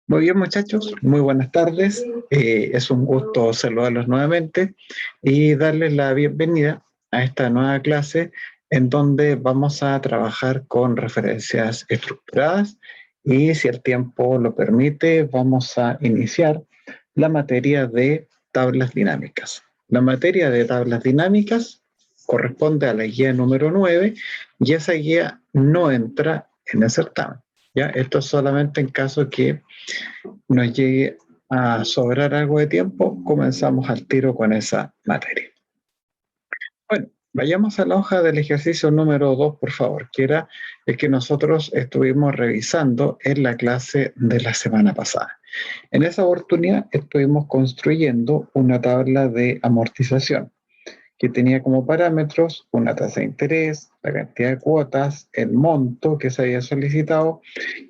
Muy bien, muchachos, muy buenas tardes. Es un gusto saludarlos nuevamente y darles la bienvenida a esta nueva clase en donde vamos a trabajar con referencias estructuradas y, si el tiempo lo permite, vamos a iniciar la materia de tablas dinámicas. La materia de tablas dinámicas corresponde a la guía número 9 y esa guía no entra en el certamen. ¿Ya? Esto es solamente en caso que nos llegue a sobrar algo de tiempo, comenzamos al tiro con esa materia. Bueno, vayamos a la hoja del ejercicio número 2, por favor, que era el que nosotros estuvimos revisando en la clase de la semana pasada. En esa oportunidad estuvimos construyendo una tabla de amortización que tenía como parámetros una tasa de interés, la cantidad de cuotas, el monto que se había solicitado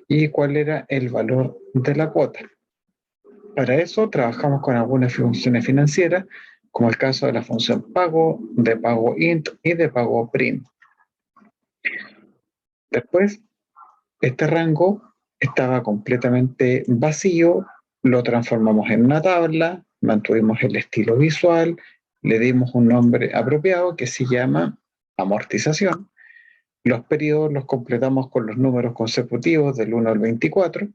y cuál era el valor de la cuota. Para eso trabajamos con algunas funciones financieras, como el caso de la función pago, de pago int y de pago print. Después, este rango estaba completamente vacío, lo transformamos en una tabla, mantuvimos el estilo visual, le dimos un nombre apropiado que se llama amortización. Los periodos los completamos con los números consecutivos del 1 al 24.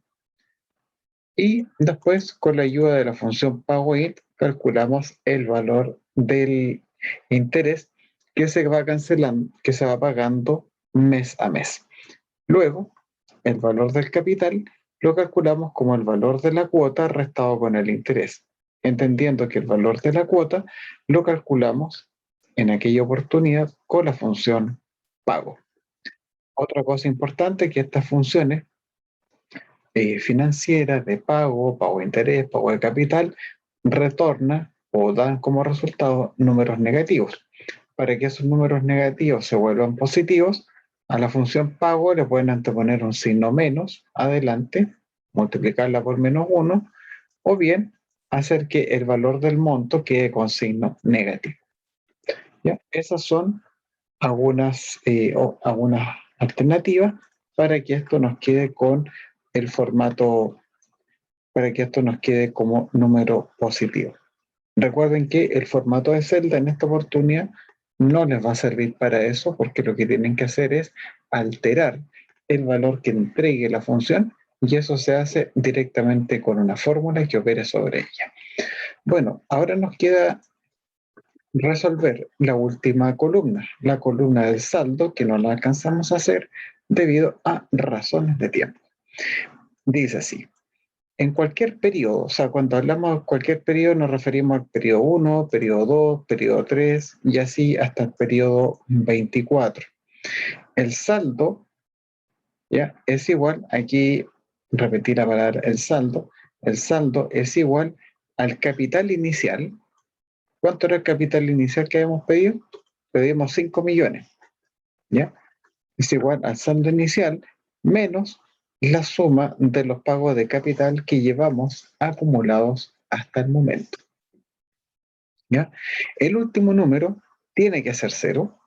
Y después, con la ayuda de la función PagoInt, calculamos el valor del interés que se va cancelando, que se va pagando mes a mes. Luego, el valor del capital lo calculamos como el valor de la cuota restado con el interés, entendiendo que el valor de la cuota lo calculamos en aquella oportunidad con la función pago. Otra cosa importante es que estas funciones financieras de pago, pago de interés, pago de capital, retorna o dan como resultado números negativos. Para que esos números negativos se vuelvan positivos, a la función pago le pueden anteponer un signo menos adelante, multiplicarla por -1, o bien hacer que el valor del monto quede con signo negativo. ¿Ya? Esas son algunas alternativas para que esto nos quede con el formato, para que esto nos quede como número positivo. Recuerden que el formato de celda en esta oportunidad no les va a servir para eso, porque lo que tienen que hacer es alterar el valor que entregue la función, y eso se hace directamente con una fórmula que opere sobre ella. Bueno, ahora nos queda resolver la última columna, la columna del saldo, que no la alcanzamos a hacer debido a razones de tiempo. Dice así: en cualquier periodo, o sea, cuando hablamos de cualquier periodo nos referimos al periodo 1, periodo 2, periodo 3 y así hasta el periodo 24. El saldo, ¿ya?, es igual, aquí repetir la palabra el saldo es igual al capital inicial. ¿Cuánto era el capital inicial que habíamos pedido? Pedimos 5 millones, ¿ya? Es igual al saldo inicial menos la suma de los pagos de capital que llevamos acumulados hasta el momento, ¿ya? El último número tiene que ser 0.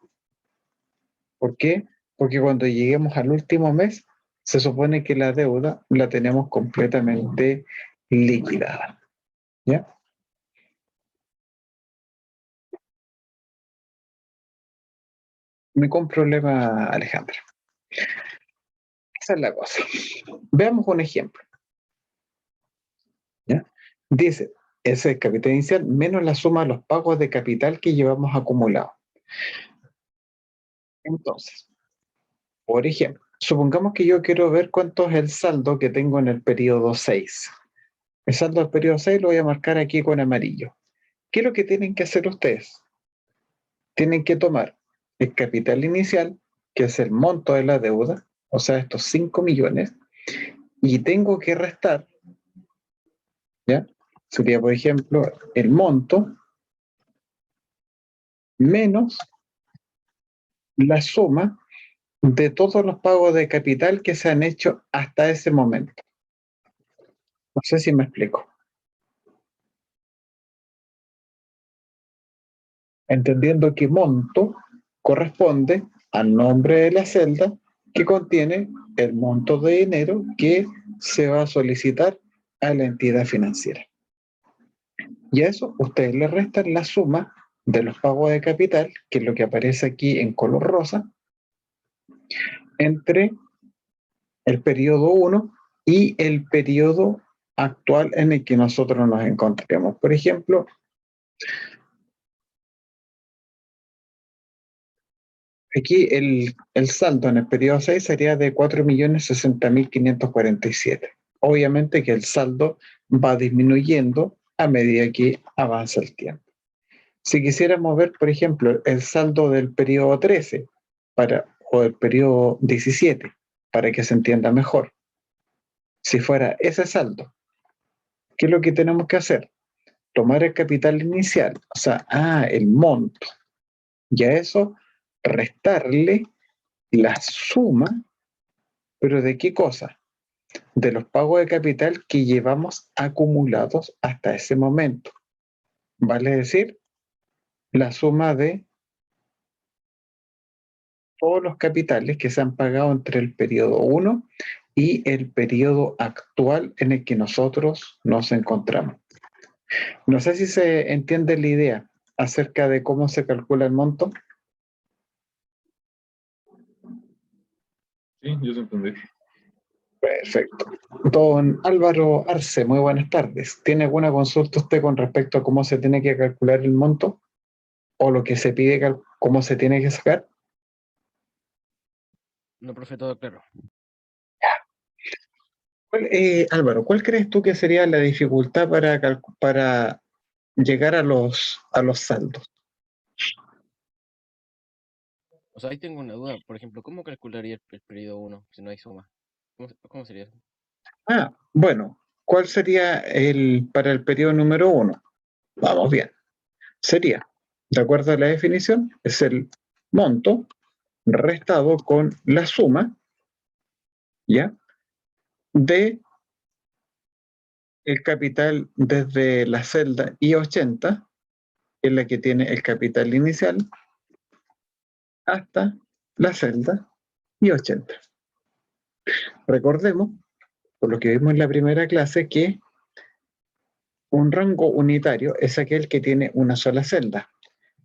¿Por qué? Porque cuando lleguemos al último mes, se supone que la deuda la tenemos completamente liquidada, ¿ya? Ningún problema, Alejandra. Esa es la cosa. Veamos un ejemplo, ¿ya? Dice, ese es el capital inicial menos la suma de los pagos de capital que llevamos acumulado. Entonces, por ejemplo, supongamos que yo quiero ver cuánto es el saldo que tengo en el periodo 6. El saldo del periodo 6 lo voy a marcar aquí con amarillo. ¿Qué es lo que tienen que hacer ustedes? Tienen que tomar el capital inicial, que es el monto de la deuda, o sea, estos 5 millones, y tengo que restar, ¿ya? Sería, por ejemplo, el monto menos la suma de todos los pagos de capital que se han hecho hasta ese momento. No sé si me explico. Entendiendo que monto corresponde al nombre de la celda que contiene el monto de dinero que se va a solicitar a la entidad financiera. Y a eso ustedes le restan la suma de los pagos de capital, que es lo que aparece aquí en color rosa, entre el periodo 1 y el periodo actual en el que nosotros nos encontremos. Por ejemplo, aquí el saldo en el periodo 6 sería de 4.060.547. Obviamente que el saldo va disminuyendo a medida que avanza el tiempo. Si quisiéramos ver, por ejemplo, el saldo del periodo 13 o del periodo 17, para que se entienda mejor, si fuera ese saldo, ¿qué es lo que tenemos que hacer? Tomar el capital inicial, o sea, el monto, y a eso restarle la suma, pero ¿de qué cosa? De los pagos de capital que llevamos acumulados hasta ese momento. Vale decir, la suma de todos los capitales que se han pagado entre el periodo 1 y el periodo actual en el que nosotros nos encontramos. No sé si se entiende la idea acerca de cómo se calcula el monto. Sí, yo se entendí. Perfecto. Don Álvaro Arce, muy buenas tardes. ¿Tiene alguna consulta usted con respecto a cómo se tiene que calcular el monto? ¿O lo que se pide, cómo se tiene que sacar? No, profe, todo claro. Álvaro, ¿cuál crees tú que sería la dificultad para llegar a los saldos? O sea, ahí tengo una duda. Por ejemplo, ¿cómo calcularía el periodo 1 si no hay suma? ¿Cómo sería eso? Bueno, ¿cuál sería para el periodo número 1? Vamos bien. Sería, de acuerdo a la definición, es el monto restado con la suma, ¿ya? De el capital desde la celda I80, que es la que tiene el capital inicial, hasta la celda I80. Recordemos, por lo que vimos en la primera clase, que un rango unitario es aquel que tiene una sola celda,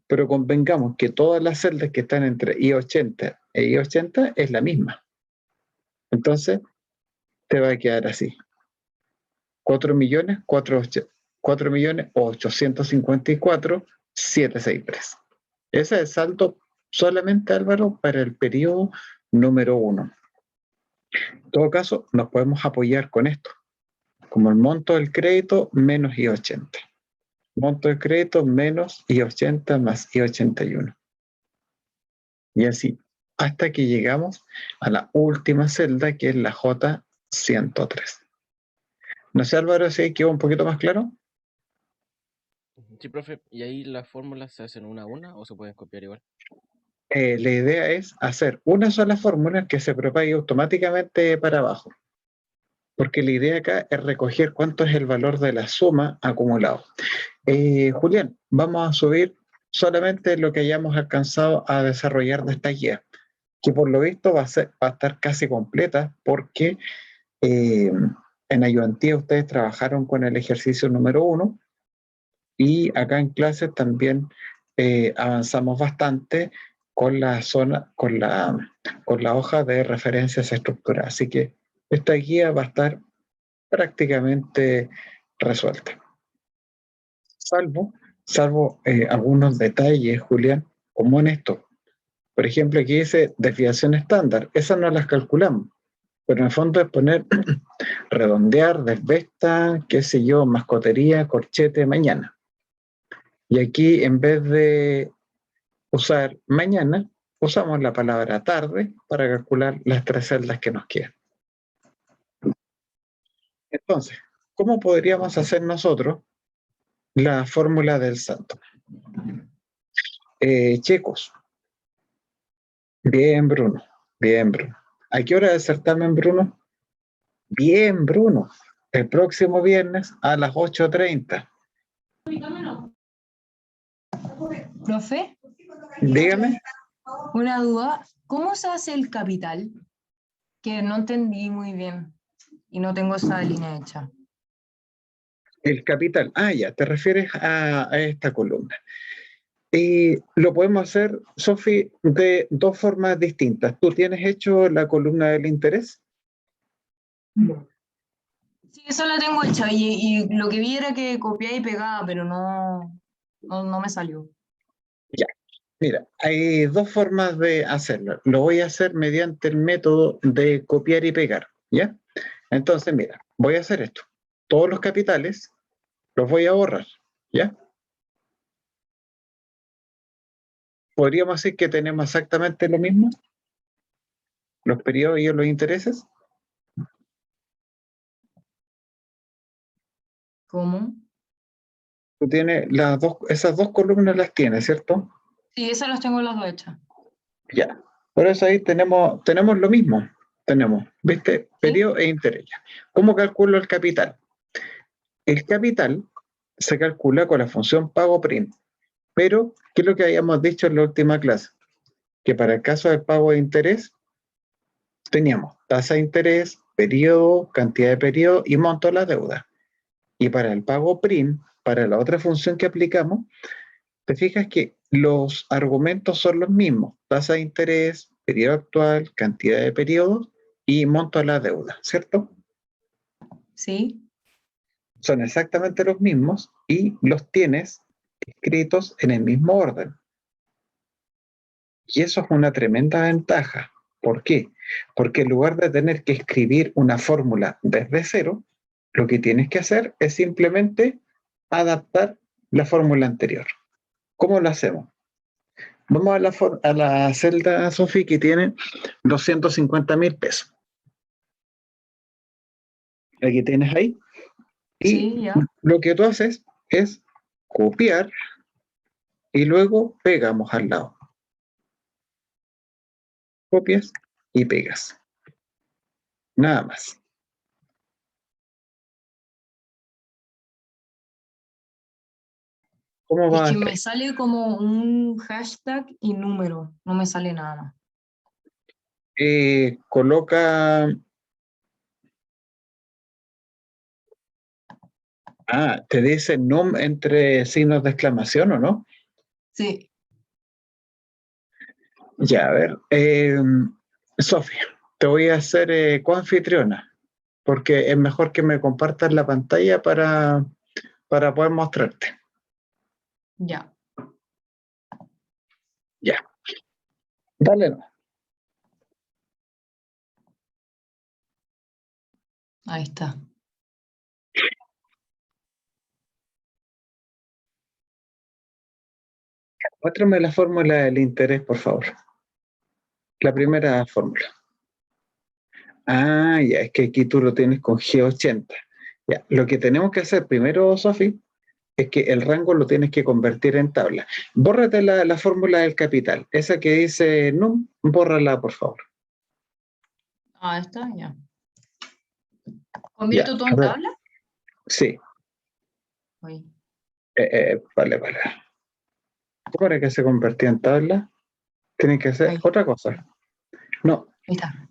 pero convengamos que todas las celdas que están entre I80 e I80 es la misma. Entonces, te va a quedar así. 4.854.763. Ese es el saldo solamente, Álvaro, para el periodo número 1. En todo caso, nos podemos apoyar con esto, como el monto del crédito menos I80. Monto del crédito menos I80 más I81. Y así, hasta que llegamos a la última celda, que es la J103. No sé, Álvaro, si quedó un poquito más claro. Sí, profe. ¿Y ahí las fórmulas se hacen una a una o se pueden copiar igual? La idea es hacer una sola fórmula que se propague automáticamente para abajo. Porque la idea acá es recoger cuánto es el valor de la suma acumulado. Julián, vamos a subir solamente lo que hayamos alcanzado a desarrollar de esta guía, que por lo visto va a estar casi completa porque en ayudantía ustedes trabajaron con el ejercicio número 1 y acá en clases también avanzamos bastante con la hoja de referencias estructuradas. Así que esta guía va a estar prácticamente resuelta. Salvo algunos detalles, Julián, como en esto. Por ejemplo, aquí dice desviación estándar. Esas no las calculamos, pero en el fondo es poner redondear, desvesta, qué sé yo, mascotería, corchete, mañana. Y aquí, en vez de usar mañana, usamos la palabra tarde para calcular las 3 celdas que nos quedan. Entonces, ¿cómo podríamos hacer nosotros la fórmula del saldo? Chicos, bien, Bruno, bien, Bruno. ¿A qué hora del certamen, Bruno? Bien, Bruno. El próximo viernes a las 8:30. Profe, Dígame. una duda, ¿cómo se hace el capital? Que no entendí muy bien y no tengo esa línea hecha. El capital. Ah, ya, te refieres a esta columna. Lo podemos hacer, Sofi, de dos formas distintas. ¿Tú tienes hecho la columna del interés? Sí, eso lo tengo hecha y lo que vi era que copiaba y pegaba, pero no me salió. Ya, mira, hay dos formas de hacerlo. Lo voy a hacer mediante el método de copiar y pegar, ¿ya? Entonces, mira, voy a hacer esto. Todos los capitales los voy a borrar, ¿ya? ¿Podríamos decir que tenemos exactamente lo mismo? Los periodos y los intereses. ¿Cómo? Tú tienes esas dos columnas las tienes, ¿cierto? Sí, esas las tengo las dos hechas. Ya. Por eso ahí tenemos lo mismo. Tenemos, ¿viste? ¿Sí? Periodo e interés. ¿Cómo calculo el capital? El capital se calcula con la función pago prim. Pero, ¿qué es lo que habíamos dicho en la última clase? Que para el caso del pago de interés, teníamos tasa de interés, periodo, cantidad de periodo y monto de la deuda. Y para el pago prim, para la otra función que aplicamos, te fijas que los argumentos son los mismos: tasa de interés, periodo actual, cantidad de periodos y monto de la deuda, ¿cierto? Sí. Son exactamente los mismos y los tienes escritos en el mismo orden. Y eso es una tremenda ventaja. ¿Por qué? Porque en lugar de tener que escribir una fórmula desde cero, lo que tienes que hacer es simplemente adaptar la fórmula anterior. ¿Cómo lo hacemos? Vamos a la celda, Sofi, que tiene 250.000 pesos. Aquí tienes ahí. Y Sí, ya. lo que tú haces es copiar y luego pegamos al lado. Copias y pegas. Nada más. ¿Cómo Es va a que estar? me sale como un hashtag y número, no me sale nada más. Coloca. Te dice num entre signos de exclamación, ¿o no? Sí, Ya, a ver. Sofía, te voy a hacer coanfitriona, porque es mejor que me compartas la pantalla para poder mostrarte. ya. Ya, dale. No. Ahí está. Muéstrame la fórmula del interés, por favor. La primera fórmula. Ya, es que aquí tú lo tienes con G80. Ya, lo que tenemos que hacer primero, Sofi, es que el rango lo tienes que convertir en tabla. Bórrate la fórmula del capital. Esa que dice num, bórrala, por favor. Ah, está, ya. Ya, ¿Convierto todo a en ver. tabla? Sí, Uy, vale. ¿Cómo era que se convertía en tabla? Tienen que hacer ahí, otra cosa. No, ahí está.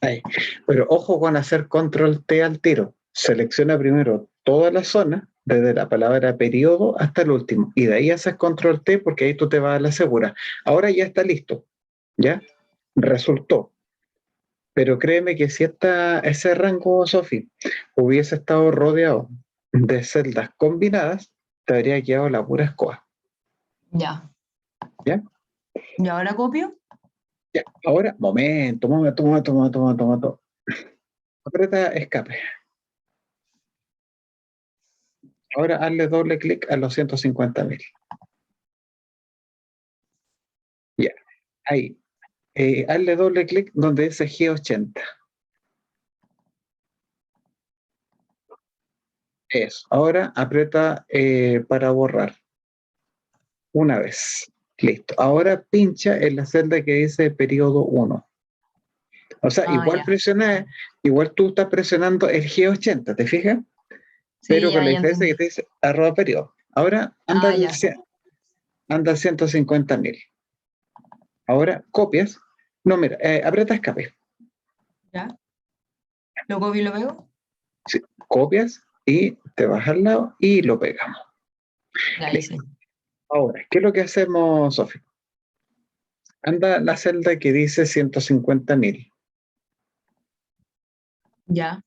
ahí. Pero ojo con hacer control T al tiro. Selecciona primero toda la zona, desde la palabra periodo hasta el último. Y de ahí haces control T porque ahí tú te vas a la segura. Ahora ya está listo. ¿Ya? Resultó. Pero créeme que si ese rango, Sofi, hubiese estado rodeado de celdas combinadas, te habría quedado la pura escoba. Ya. ¿Ya? ¿Y ahora copio? Ya. Ahora, momento. Aprieta escape. Ahora hazle doble clic a los 150.000. Ya. Ahí. Hazle doble clic donde dice G80. Eso. Ahora aprieta para borrar. Una vez. Listo. Ahora pincha en la celda que dice periodo 1. O sea, Ah, ya. igual tú estás presionando el G80, ¿te fijas? Sí, Pero con ya, la ya diferencia entendí. que te dice arroba periodo. Ahora Ah, ya. anda 150.000. Ahora copias. No, mira, aprieta escape. ¿Ya? ¿Lo copio y lo pego? Sí, copias y te vas al lado y lo pegamos. Ya hice. Ahora, ¿qué es lo que hacemos, Sofía? Anda la celda que dice 150.000 Ya.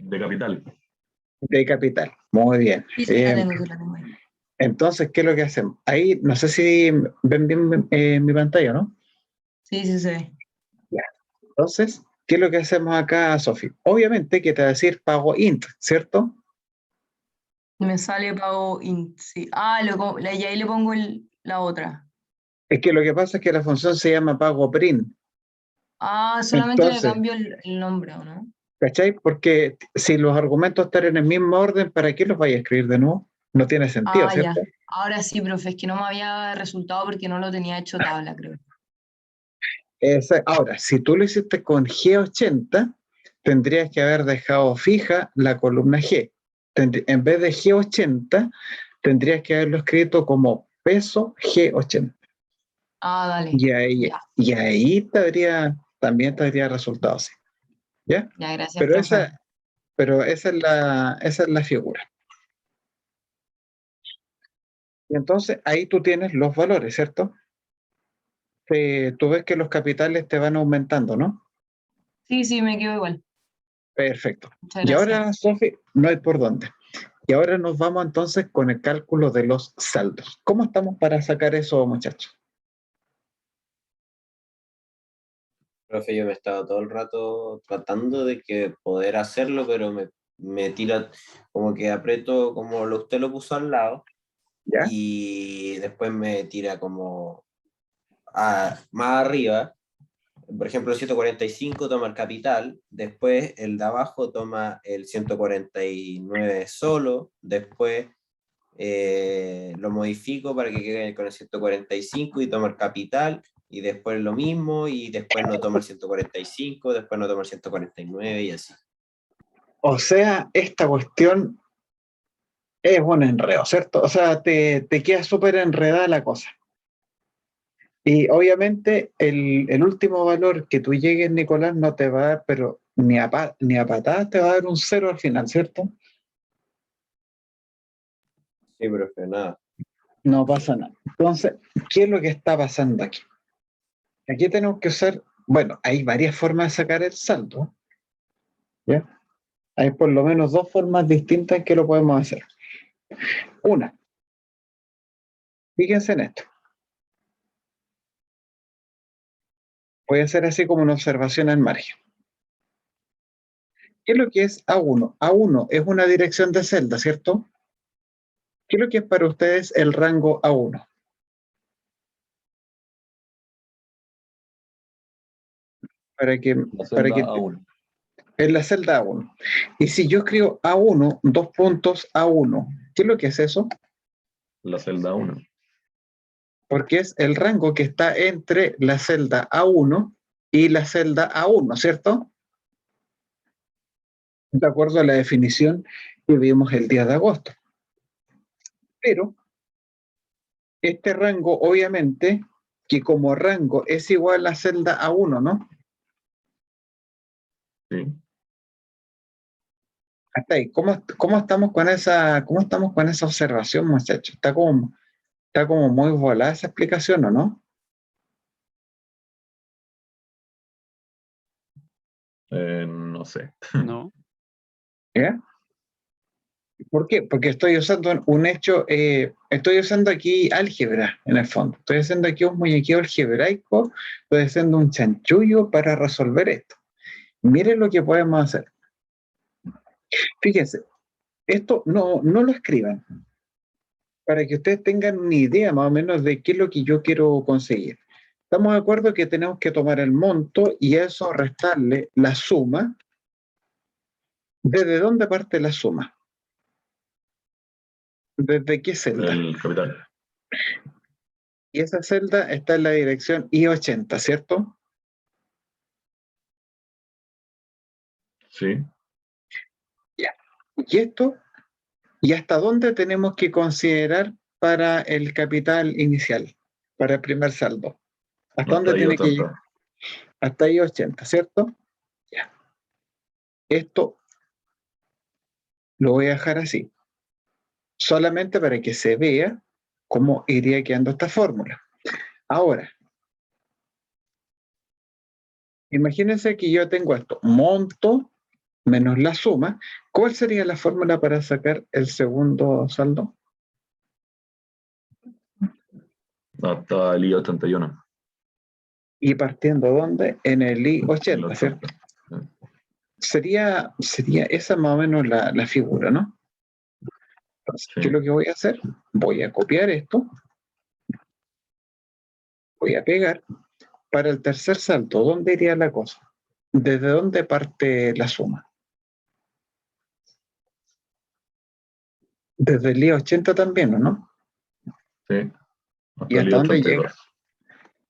De capital. de capital. Muy bien. Sí, sí, la tengo, sí, la tengo ahí. Entonces, ¿qué es lo que hacemos? Ahí, no sé si ven bien mi pantalla, ¿no? Sí, sí, sí. Entonces, ¿qué es lo que hacemos acá, Sofi? Obviamente que te va a decir pago int, ¿cierto? Me sale pago int, sí. Ah, y ahí le pongo la otra. Es que lo que pasa es que la función se llama pago print. Ah, solamente le Entonces, cambio el nombre, ¿o no? ¿cachai? Porque si los argumentos están en el mismo orden, ¿para qué los vaya a escribir de nuevo? No tiene sentido, Ah, ya. ¿cierto? Ahora sí, profe, es que no me había resultado porque no lo tenía hecho tabla, creo. Ahora, si tú lo hiciste con G80, tendrías que haber dejado fija la columna G. En vez de G80, tendrías que haberlo escrito como peso G80. Ah, dale. Y Ya, ahí también te daría resultados. ¿Sí? ¿Ya? ya, gracias, Pero profe. esa es la figura. Y entonces ahí tú tienes los valores, ¿cierto? Tú ves que los capitales te van aumentando, ¿no? Sí, sí, me quedo igual. Perfecto. Muchas Y gracias. ahora, Sofi, no hay por dónde. Y ahora nos vamos entonces con el cálculo de los saldos. ¿Cómo estamos para sacar eso, muchachos? Profe, yo me he estado todo el rato tratando de que poder hacerlo, pero me tira como que aprieto como usted lo puso al lado ¿Ya? y después me tira como más arriba. Por ejemplo, el 145 toma el capital, después el de abajo toma el 149 solo, después lo modifico para que quede con el 145 y toma el capital, y después lo mismo, y después no toma el 145, después no toma el 149 y así. O sea, esta cuestión es un enredo, ¿cierto? O sea, te queda súper enredada la cosa. Y obviamente el último valor que tú llegues, Nicolás, no te va a dar, pero ni a patadas te va a dar un 0 al final, ¿cierto? Sí, profe, nada. No pasa nada. Entonces, ¿qué es lo que está pasando aquí? Aquí tenemos que usar, bueno, hay varias formas de sacar el saldo, ¿ya? Hay por lo menos dos formas distintas en que lo podemos hacer. Una, fíjense en esto. Voy a hacer así como una observación al margen. ¿Qué es lo que es A1? A1 es una dirección de celda, ¿cierto? ¿Qué es lo que es para ustedes el rango A1? Para que, La para celda que A1. es la celda A1. Y si yo escribo A1, dos puntos A1, ¿qué es lo que es eso? La celda A1. Porque es el rango que está entre la celda A1 y la celda A1, ¿cierto? De acuerdo a la definición que vimos el día de agosto. Pero este rango, obviamente, que como rango es igual a la celda A1, ¿no? Sí. Hasta ahí. ¿Cómo estamos con esa observación, muchachos? Está como muy volada esa explicación, ¿o no? No sé. No. ¿Ya? ¿Por qué? Porque estoy usando un hecho, estoy usando aquí álgebra, en el fondo. Estoy haciendo aquí un muñequeo algebraico, estoy haciendo un chanchullo para resolver esto. Miren lo que podemos hacer. Fíjense, esto no lo escriban, para que ustedes tengan una idea más o menos de qué es lo que yo quiero conseguir. Estamos de acuerdo que tenemos que tomar el monto y eso restarle la suma. ¿Desde dónde parte la suma? ¿Desde qué celda? El capital. Y esa celda está en la dirección I80, ¿cierto? Sí. Ya. ¿Y hasta dónde tenemos que considerar para el capital inicial, para el primer saldo? ¿Hasta Hasta dónde ahí tiene que ir? 80. Hasta I80, ¿cierto? Ya. Esto lo voy a dejar así, solamente para que se vea cómo iría quedando esta fórmula. Ahora, imagínense que yo tengo esto, monto menos la suma. ¿Cuál sería la fórmula para sacar el segundo saldo? Hasta el I81. Y partiendo ¿dónde? En el El I80, ¿cierto? 80. Sería esa más o menos la figura, ¿no? Entonces, Sí. yo lo que voy a hacer, voy a copiar esto, voy a pegar. Para el tercer salto, ¿dónde iría la cosa? ¿Desde dónde parte la suma? Desde el I80 también, ¿o no? Sí. ¿Y Hasta el hasta dónde llega? I82.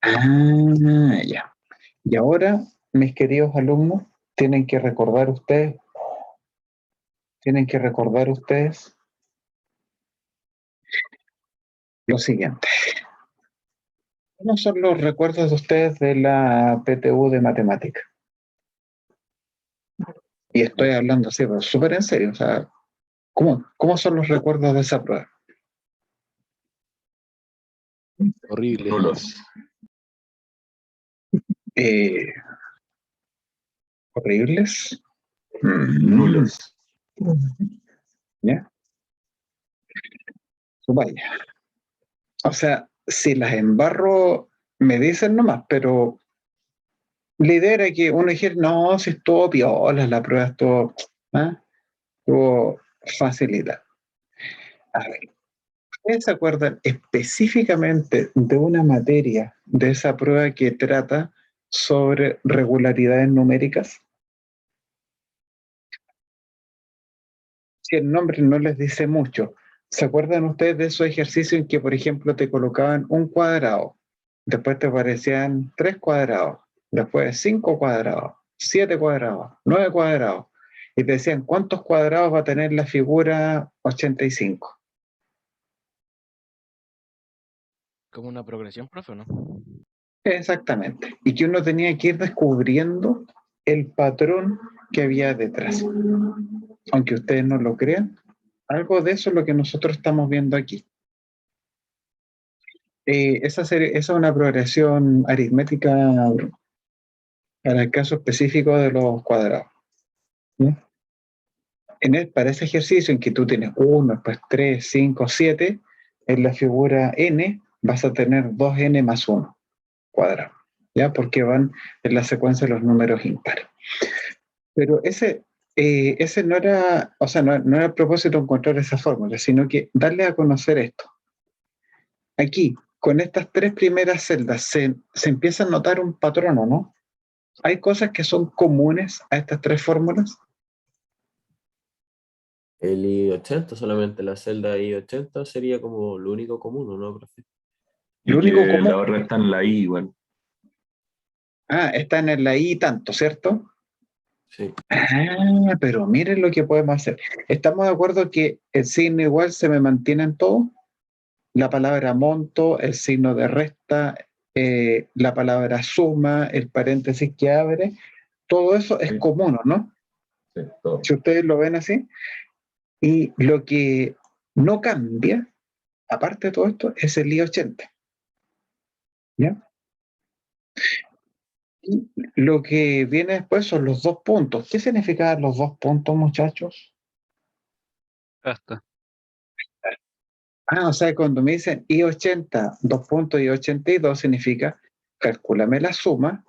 Ah, ya. Y ahora, mis queridos alumnos, tienen que recordar ustedes lo siguiente. ¿Cómo son los recuerdos de ustedes de la PTU de matemática? Y estoy hablando así, pero súper en serio. O sea, ¿cómo son los recuerdos de esa prueba? Horrible. Nulos. Eh, ¿Horribles? Nulos. ¿Ya? Vaya. O sea, si las embarro, me dicen nomás, pero la idea era que uno dijera, no, si estuvo piola, la prueba estuvo facilita. A ver, ¿ustedes se acuerdan específicamente de una materia de esa prueba que trata sobre regularidades numéricas? Si el nombre no les dice mucho, ¿se acuerdan ustedes de esos ejercicios en que, por ejemplo, te colocaban un cuadrado, después te aparecían 3 cuadrados, después 5 cuadrados, 7 cuadrados, 9 cuadrados, y te decían cuántos cuadrados va a tener la figura 85? Como una progresión, profe, ¿o no? Exactamente. Y que uno tenía que ir descubriendo el patrón que había detrás. Aunque ustedes no lo crean, algo de eso es lo que nosotros estamos viendo aquí. Esa es una progresión aritmética para el caso específico de los cuadrados. ¿Sí? Para ese ejercicio en que tú tienes 1, después 3, 5, 7, en la figura n vas a tener 2n más 1 cuadrado, ¿ya? Porque van en la secuencia de los números impares. Pero ese no era, o sea, no era el propósito encontrar esa fórmula, sino que darle a conocer esto. Aquí, con estas 3 primeras celdas, se empieza a notar un patrón, ¿o no? ¿Hay cosas que son comunes a estas 3 fórmulas? El I80, solamente la celda I80 sería como lo único común, ¿no, profe? Lo Y que único común, la barra está en la I igual. están en la I tanto, ¿cierto? Sí. Pero miren lo que podemos hacer. ¿Estamos de acuerdo que el signo igual se me mantiene en todo? La palabra monto, el signo de resta, la palabra suma, el paréntesis que abre, todo eso es Sí. común, ¿no? Sí, todo. Si ustedes lo ven así. Y lo que no cambia, aparte de todo esto, es el I80. ¿Ya? Y lo que viene después son los 2 puntos. ¿Qué significan los 2 puntos, muchachos? Basta. O sea, cuando me dicen I80, 2 puntos y 82, significa calcúlame la suma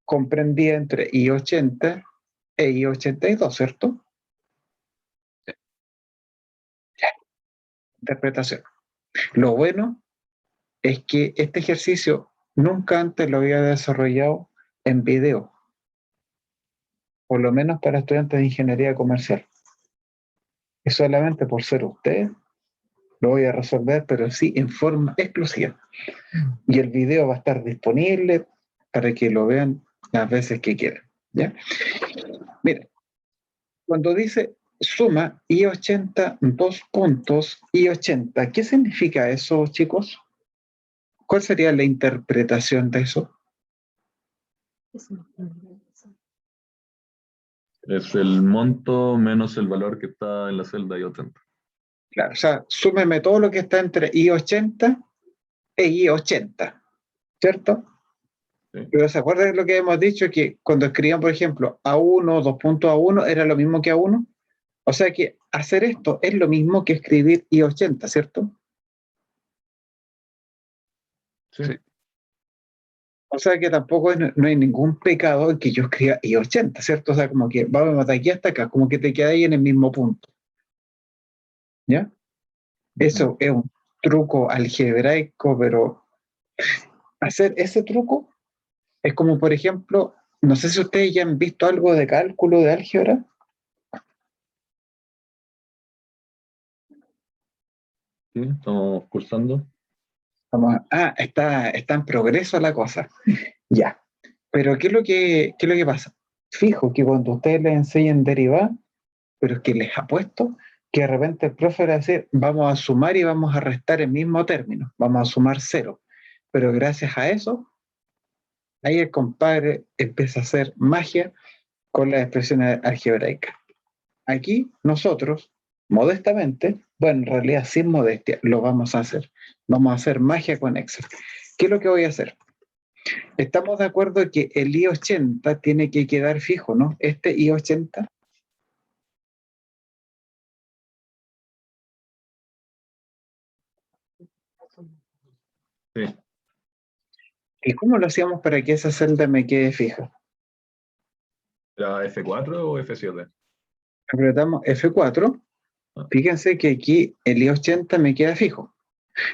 comprendida entre I80 e I82, ¿cierto? Sí. Interpretación. Lo bueno es que este ejercicio nunca antes lo había desarrollado en video, por lo menos para estudiantes de ingeniería comercial. Y solamente por ser usted, lo voy a resolver, pero sí en forma exclusiva. Y el video va a estar disponible para que lo vean las veces que quieran. ¿Ya? Miren, cuando dice suma I80, 2 puntos I80, ¿qué significa eso, chicos? ¿Cuál sería la interpretación de eso? Es el monto menos el valor que está en la celda I-80. Claro, o sea, súmeme todo lo que está entre I-80 e I-80, ¿cierto? Sí. Pero ¿se acuerdan de lo que hemos dicho? Que cuando escribían, por ejemplo, A1, 2.A1, era lo mismo que A1. O sea que hacer esto es lo mismo que escribir I-80, ¿cierto? Sí. Sí. O sea que tampoco no hay ningún pecado en que yo escriba I-80, ¿cierto? O sea, como que vamos de aquí hasta acá, como que te queda ahí en el mismo punto. ¿Ya? Eso es un truco algebraico, pero hacer ese truco es como, por ejemplo, no sé si ustedes ya han visto algo de cálculo de álgebra. Sí, estamos cursando. Está en progreso la cosa. Ya. Pero ¿qué es lo que pasa? Fijo que cuando ustedes les enseñan derivar, pero es que les apuesto que de repente el profe va a decir, vamos a sumar y vamos a restar el mismo término, vamos a sumar cero. Pero gracias a eso, ahí el compadre empieza a hacer magia con las expresiones algebraicas. Aquí nosotros, modestamente, bueno, en realidad sin modestia, lo vamos a hacer. Vamos a hacer magia con Excel. ¿Qué es lo que voy a hacer? Estamos de acuerdo que el I-80 tiene que quedar fijo, ¿no? Este I-80. Sí. ¿Y cómo lo hacíamos para que esa celda me quede fija? ¿Era F4 o F7? Apretamos F4. Fíjense que aquí el I-80 me queda fijo.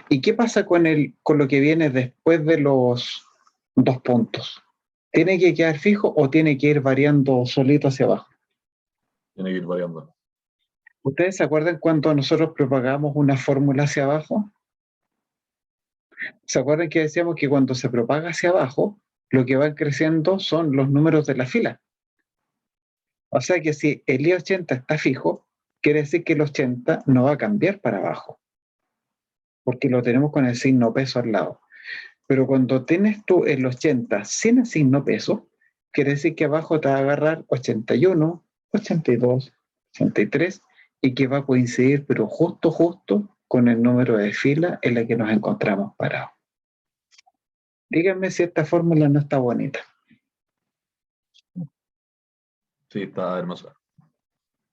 ¿Y qué pasa con lo que viene después de los 2 puntos? ¿Tiene que quedar fijo o tiene que ir variando solito hacia abajo? Tiene que ir variando. ¿Ustedes se acuerdan cuando nosotros propagamos una fórmula hacia abajo? ¿Se acuerdan que decíamos que cuando se propaga hacia abajo, lo que va creciendo son los números de la fila? O sea que si el I-80 está fijo, quiere decir que el 80 no va a cambiar para abajo, porque lo tenemos con el signo peso al lado. Pero cuando tienes tú el 80 sin el signo peso, quiere decir que abajo te va a agarrar 81, 82, 83 y que va a coincidir, pero justo con el número de fila en la que nos encontramos parados. Díganme si esta fórmula no está bonita. Sí, está hermosa.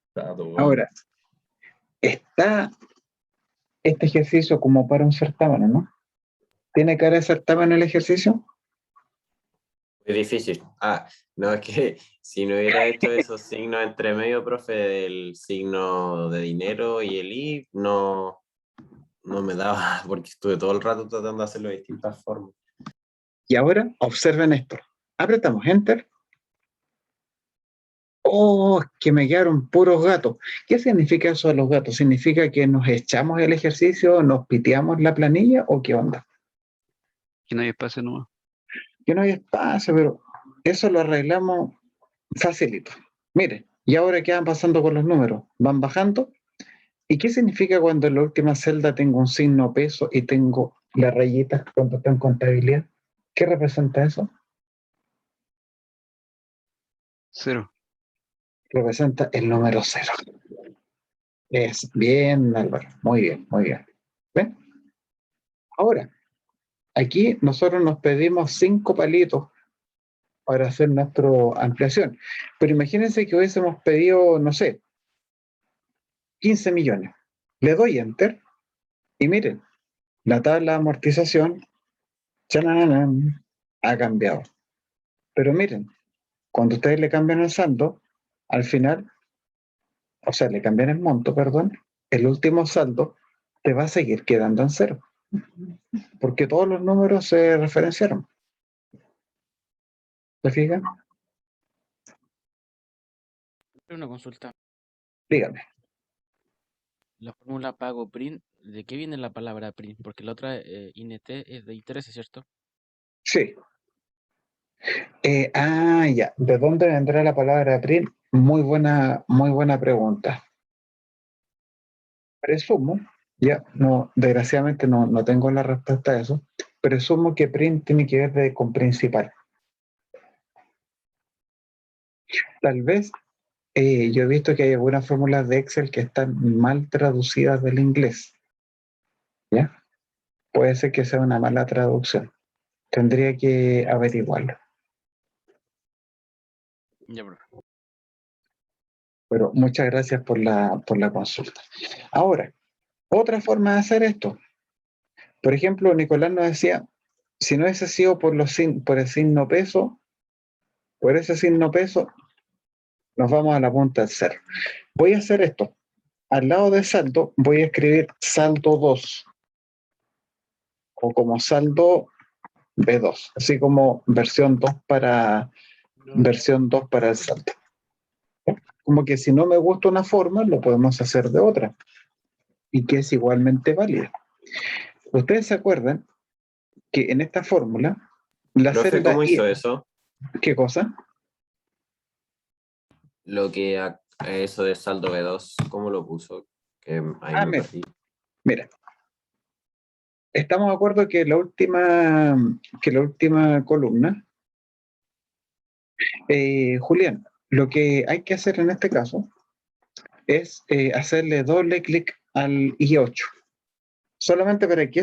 Está todo bueno. Ahora, está este ejercicio como para un certamen, ¿no? ¿Tiene cara de certamen el ejercicio? Es difícil. No, es que si no hubiera hecho esos signos entre medio, profe, del signo de dinero y el I, no me daba, porque estuve todo el rato tratando de hacerlo de distintas formas. Y ahora observen esto. Apretamos Enter. ¡Oh, que me quedaron puros gatos! ¿Qué significa eso de los gatos? ¿Significa que nos echamos el ejercicio, nos piteamos la planilla o qué onda? Que no hay espacio nomás. Que no hay espacio, pero eso lo arreglamos facilito. Miren, ¿y ahora qué van pasando con los números? ¿Van bajando? ¿Y qué significa cuando en la última celda tengo un signo peso y tengo la rayita cuando está en contabilidad? ¿Qué representa eso? Cero. Representa el número 0. Es bien, Álvaro. Muy bien, muy bien. ¿Ven? Ahora, aquí nosotros nos pedimos 5 palitos para hacer nuestra ampliación. Pero imagínense que hubiésemos pedido, no sé, 15 millones. Le doy Enter y miren, la tabla de amortización ¡chananán!, ha cambiado. Pero miren, cuando ustedes le cambian el saldo, al final, o sea, le cambian el monto, perdón, el último saldo te va a seguir quedando en 0. Porque todos los números se referenciaron. ¿Se fijan? Una consulta. Dígame. La fórmula pago print, ¿de qué viene la palabra print? Porque la otra INT es de I13, ¿cierto? Sí. Ya. ¿De dónde vendrá la palabra print? Muy buena pregunta. Presumo, ya, no, desgraciadamente no tengo la respuesta a eso. Presumo que print tiene que ver con principal. Tal vez yo he visto que hay algunas fórmulas de Excel que están mal traducidas del inglés. ¿Ya? Puede ser que sea una mala traducción. Tendría que averiguarlo. Ya, profe. Pero muchas gracias por la consulta. Ahora, otra forma de hacer esto. Por ejemplo, Nicolás nos decía, si no hubiese sido por el signo peso, por ese signo peso, nos vamos a la punta del cero. Voy a hacer esto. Al lado de saldo, voy a escribir saldo 2 o como saldo B2, así como versión 2 para el saldo. Como que si no me gusta una forma, lo podemos hacer de otra y que es igualmente válida. Ustedes se acuerdan que en esta fórmula, la Profe, celda ¿cómo I, hizo eso? ¿qué cosa? Lo que eso de saldo B2, ¿cómo lo puso? Que ahí me Mira, perdí. mira, estamos de acuerdo que la última columna, Julián, lo que hay que hacer en este caso es hacerle doble clic al I8, solamente para que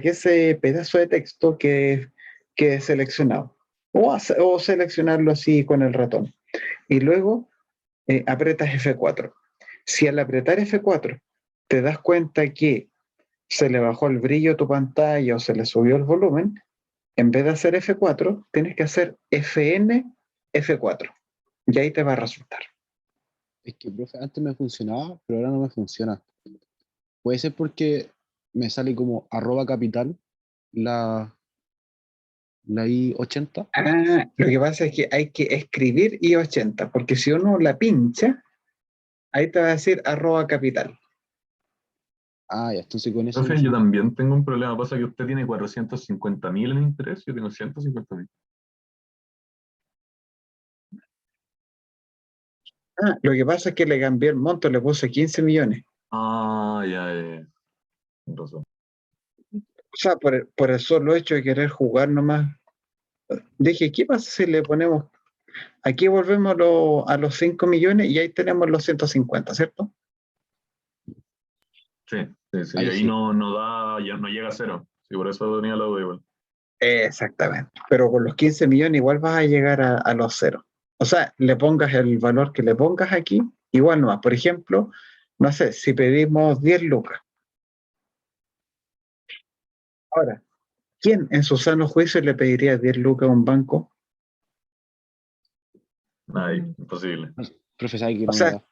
ese pedazo de texto quede seleccionado, o seleccionarlo así con el ratón. Y luego apretas F4. Si al apretar F4 te das cuenta que se le bajó el brillo a tu pantalla o se le subió el volumen, en vez de hacer F4, tienes que hacer FN F4. Y ahí te va a resultar. Es que, profe, antes me funcionaba, pero ahora no me funciona. Puede ser porque me sale como @capital la I80. Lo que pasa es que hay que escribir I80, porque si uno la pincha, ahí te va a decir @capital. Ah, ya, entonces con eso no Profe, yo sé. también tengo un problema. Pasa que usted tiene 450.000 en interés, yo tengo 150.000. Lo que pasa es que le cambié el monto, le puse 15 millones. Ah, ya, tienes razón. O sea, por el solo hecho de querer jugar nomás. Dije, ¿qué pasa si le ponemos, aquí volvemos a los 5 millones y ahí tenemos los 150, ¿cierto? Sí, sí, sí. Ahí Ahí sí. no da, ya no llega a cero. Sí, por eso tenía la duda igual. Exactamente. Pero con los 15 millones igual vas a llegar a los ceros. O sea, le pongas el valor que le pongas aquí, igual nomás. Por ejemplo, no sé, si pedimos 10 lucas. Ahora, ¿quién en su sano juicio le pediría 10 lucas a un banco? Nadie, imposible. Profe, sabe que O no me sea, da.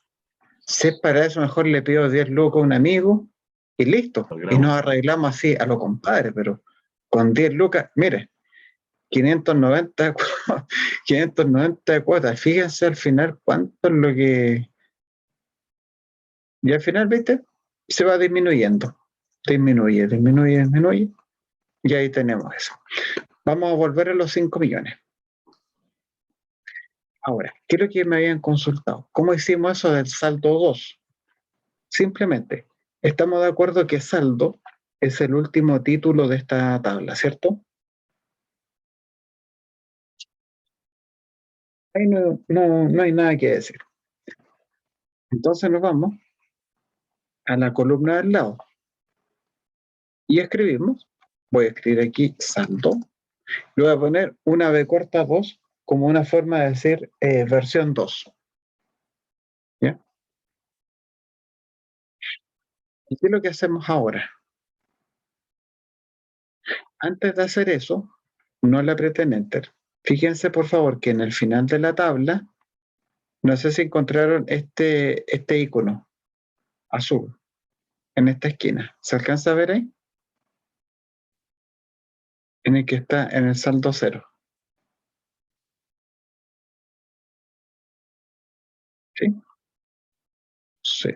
si es para eso, mejor le pido 10 lucas a un amigo y listo. Y nos ¿Logramos? arreglamos así a lo compadre, pero con 10 lucas, mire, 590, 590 de cuotas. Fíjense al final cuánto es lo que... Y al final, ¿viste? Se va disminuyendo. Disminuye, disminuye, disminuye. Y ahí tenemos eso. Vamos a volver a los 5 millones. Ahora, ¿qué es lo que me habían consultado? ¿Cómo hicimos eso del saldo 2? Simplemente, estamos de acuerdo que saldo es el último título de esta tabla, ¿cierto? Ahí no hay nada que decir. Entonces nos vamos a la columna del lado y escribimos, voy a escribir aquí saldo, le voy a poner una B corta 2 como una forma de decir versión 2. ¿Ya? ¿Y qué es lo que hacemos ahora? Antes de hacer eso, no le aprieten Enter. Fíjense por favor que en el final de la tabla, no sé si encontraron este icono azul en esta esquina. ¿Se alcanza a ver ahí? En el que está en el saldo 0. ¿Sí? Sí.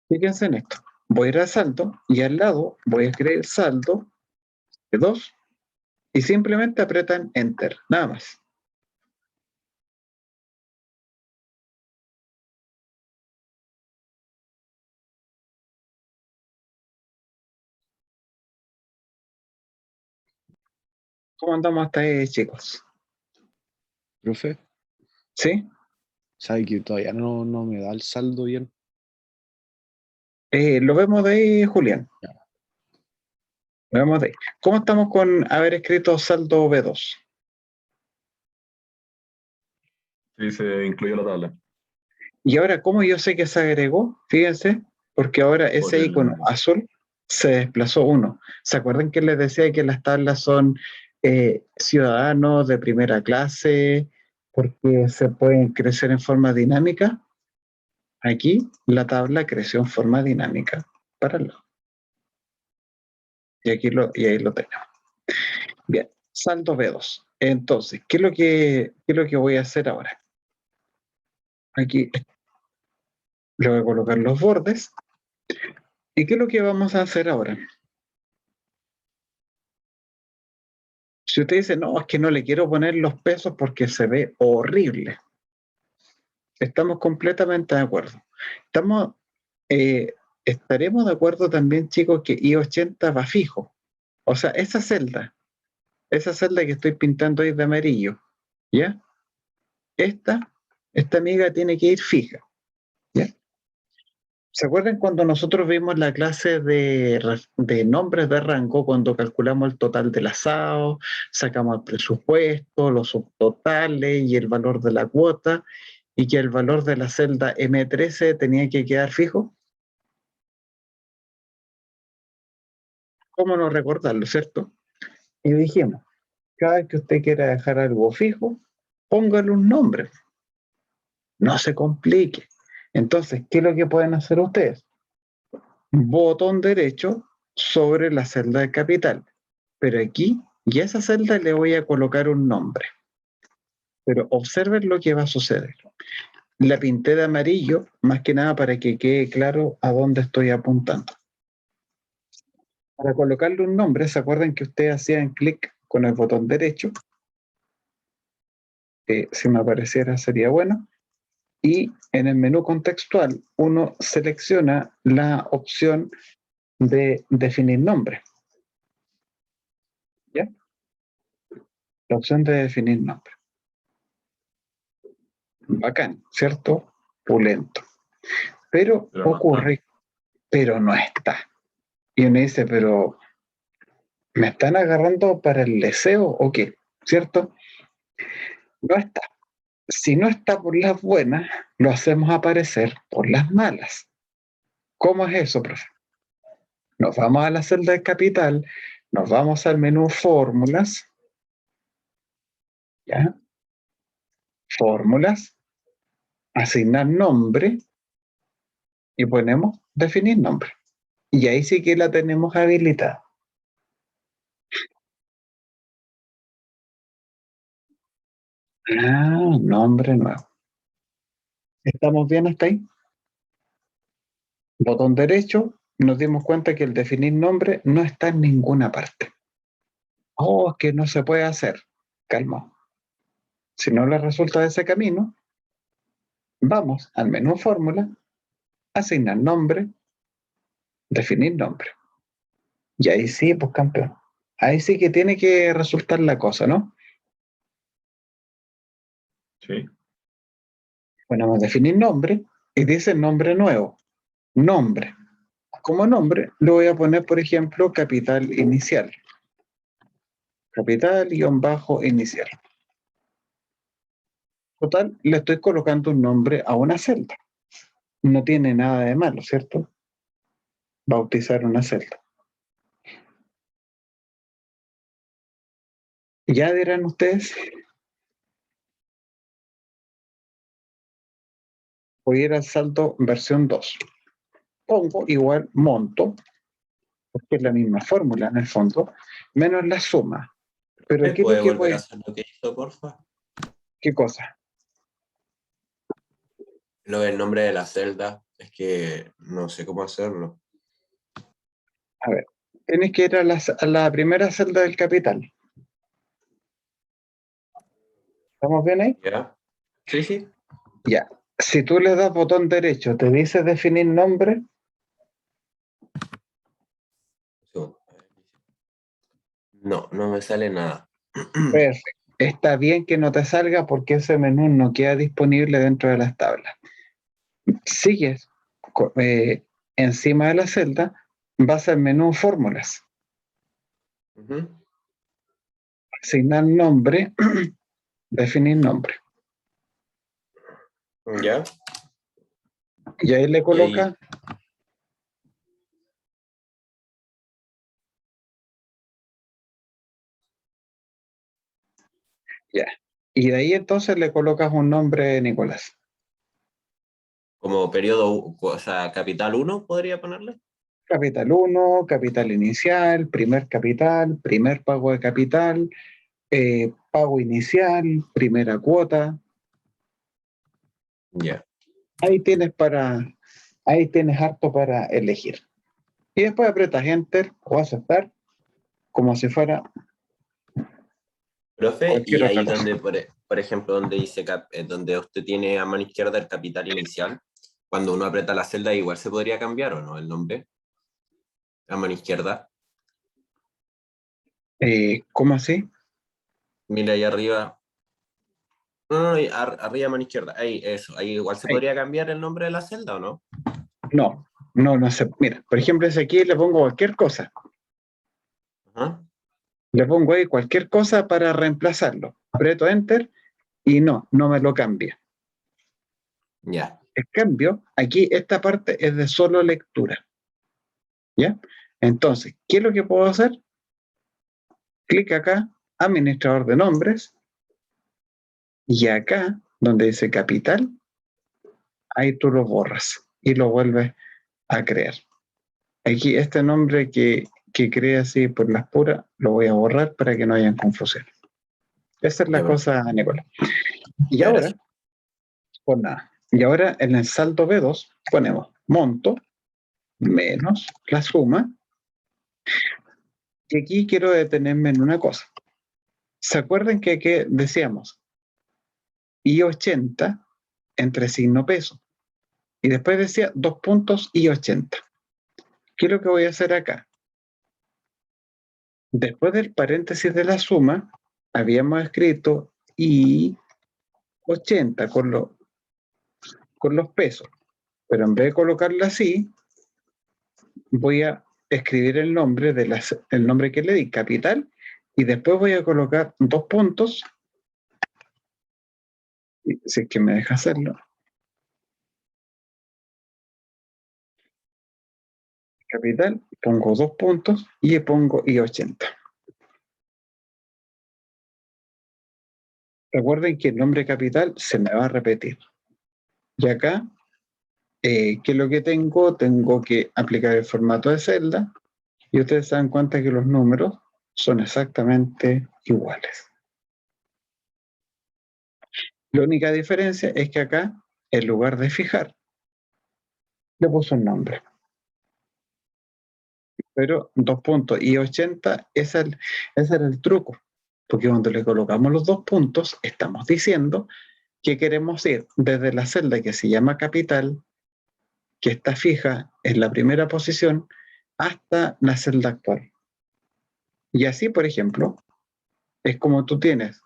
Fíjense en esto. Voy a ir a saldo y al lado voy a escribir saldo de 2 y simplemente apretan Enter, nada más. ¿Cómo andamos hasta ahí, chicos? Profe, ¿Sí? Sabe que todavía no me da el saldo bien. Lo vemos de ahí, Julián. Lo vemos de ahí. ¿Cómo estamos con haber escrito saldo B2? Sí, se incluyó la tabla. Y ahora, ¿cómo yo sé que se agregó? Fíjense, porque ahora Por ese el- icono azul se desplazó uno. ¿Se acuerdan que les decía que las tablas son ciudadanos de primera clase porque se pueden crecer en forma dinámica? Aquí la tabla creció en forma dinámica para el lado. Y ahí lo tenemos. Bien, saldo B2. Entonces, ¿qué es lo que voy a hacer ahora? Aquí le voy a colocar los bordes. ¿Y qué es lo que vamos a hacer ahora? Si usted dice, no, es que no le quiero poner los pesos porque se ve horrible. Estamos completamente de acuerdo. Eh, estaremos de acuerdo también, chicos, que I80 va fijo. O sea, esa celda que estoy pintando ahí de amarillo, ¿ya? Esta amiga tiene que ir fija, ¿ya? ¿Se acuerdan cuando nosotros vimos la clase de nombres de rango, cuando calculamos el total del asado, sacamos el presupuesto, los subtotales y el valor de la cuota, y que el valor de la celda M13 tenía que quedar fijo? ¿Cómo no recordarlo, cierto? Y dijimos, cada vez que usted quiera dejar algo fijo, póngale un nombre, no se complique. Entonces, ¿qué es lo que pueden hacer ustedes? Botón derecho sobre la celda de capital. Pero aquí, y a esa celda le voy a colocar un nombre. Pero observen lo que va a suceder. La pinté de amarillo, más que nada para que quede claro a dónde estoy apuntando. Para colocarle un nombre, ¿se acuerdan que ustedes hacían clic con el botón derecho? Si me apareciera sería bueno. Y en el menú contextual, uno selecciona la opción de definir nombre. ¿Ya? La opción de definir nombre. Bacán, ¿cierto? Pulento. Pero Pero no ocurre, pero no está. Y uno dice, pero ¿me están agarrando para el deseo o qué? ¿Cierto? No está. Si no está por las buenas, lo hacemos aparecer por las malas. ¿Cómo es eso, profe? Nos vamos a la celda de capital, nos vamos al menú fórmulas, ¿ya? Fórmulas, asignar nombre y ponemos definir nombre. Y ahí sí que la tenemos habilitada. Ah, nombre nuevo. ¿Estamos bien hasta ahí? Botón derecho, nos dimos cuenta que el definir nombre no está en ninguna parte. Oh, es que no se puede hacer. Calma. Si no le resulta de ese camino, vamos al menú fórmula, asignar nombre, definir nombre. Y ahí sí, pues campeón. Ahí sí que tiene que resultar la cosa, ¿no? Sí. Ponemos definir nombre y dice nombre nuevo. Nombre. Como nombre le voy a poner, por ejemplo, capital inicial. Capital-inicial. Total, le estoy colocando un nombre a una celda. No tiene nada de malo, ¿cierto? Bautizar una celda. Ya dirán ustedes, voy a ir al saldo versión 2. Pongo igual monto, porque es la misma fórmula en el fondo, menos la suma. Pero ¿Me aquí puede lo que volver a voy, hacer lo que hizo, porfa? ¿qué cosa? Lo del nombre de la celda, es que no sé cómo hacerlo. A ver, tienes que ir a la primera celda del capital. ¿Estamos bien ahí? ¿Ya? Sí, sí. Ya. Si tú le das botón derecho, te dice definir nombre, No, no me sale nada. perfecto. está bien que no te salga porque ese menú no queda disponible dentro de las tablas. Sigues encima de la celda, vas al menú fórmulas, Ujú. asignar nombre, definir nombre. Ya. Y ahí le Y ahí, colocas ya. Y de ahí entonces le colocas un nombre, Nicolás. como periodo, o sea, capital 1, podría ponerle. Capital 1, capital inicial, primer pago de capital, pago inicial, primera cuota. Ya. Ahí tienes ahí tienes harto para elegir. Y después apretas Enter o aceptar como si fuera Profe, cualquier y otra ahí cosa. donde, por ejemplo, donde dice donde usted tiene a mano izquierda el capital inicial, cuando uno aprieta la celda, igual se podría cambiar o no el nombre a mano izquierda. ¿Cómo así? Mira ahí arriba. No, no, no, arriba a mano izquierda. Ahí, eso. Ahí igual se Ahí. podría cambiar el nombre de la celda o no. No sé. Mira, por ejemplo, ese aquí le pongo cualquier cosa. Ajá. Le pongo ahí cualquier cosa para reemplazarlo. Aprieto Enter y no me lo cambia. Ya. En cambio, aquí esta parte es de solo lectura. ¿Ya? Entonces, ¿qué es lo que puedo hacer? Clic acá, administrador de nombres, y acá, donde dice capital, ahí tú lo borras y lo vuelves a crear. Aquí este nombre que creé así por las puras, lo voy a borrar para que no haya confusión. Esa es la Ya, cosa, Nicolás. Y ya, ahora, gracias. pues nada, y ahora en el saldo B2 ponemos monto menos la suma, y aquí quiero detenerme en una cosa. ¿Se acuerdan que decíamos I80 entre signo peso? Y después decía 2 puntos I80. ¿Qué es lo que voy a hacer acá? Después del paréntesis de la suma, habíamos escrito I80 con los pesos, pero en vez de colocarla así, voy a escribir el nombre, el nombre que le di, capital, y después voy a colocar 2 puntos, si es que me deja hacerlo, capital, pongo 2 puntos y pongo I80. Recuerden que el nombre capital se me va a repetir. Y acá, ¿qué es lo que tengo? Tengo que aplicar el formato de celda y ustedes se dan cuenta que los números son exactamente iguales. La única diferencia es que acá, en lugar de fijar, le puso un nombre. Pero 2 puntos y 80, ese era el truco. Porque cuando le colocamos los 2 puntos, estamos diciendo que queremos ir desde la celda que se llama capital, que está fija en la primera posición, hasta la celda actual. Y así, por ejemplo, es como tú tienes,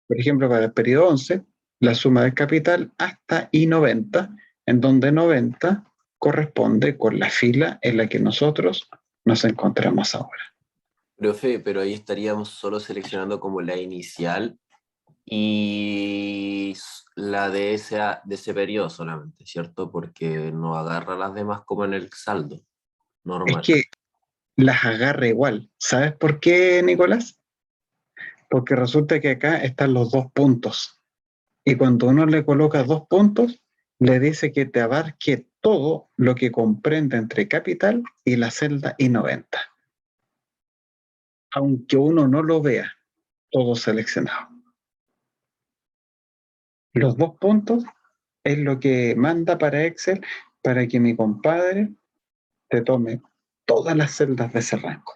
por ejemplo, para el periodo 11, la suma del capital hasta I90, en donde 90 corresponde con la fila en la que nosotros nos encontramos ahora. Profe, pero ahí estaríamos solo seleccionando como la inicial y la de ese periodo solamente, ¿cierto? Porque no agarra las demás como en el saldo Es normal. que las agarra igual. ¿Sabes por qué, Nicolás? Porque resulta que acá están los 2 puntos. Y cuando uno le coloca 2 puntos, le dice que te abarque todo lo que comprende entre capital y la celda I90. Aunque uno no lo vea, todo seleccionado. Los 2 puntos es lo que manda para Excel para que mi compadre te tome todas las celdas de ese rango.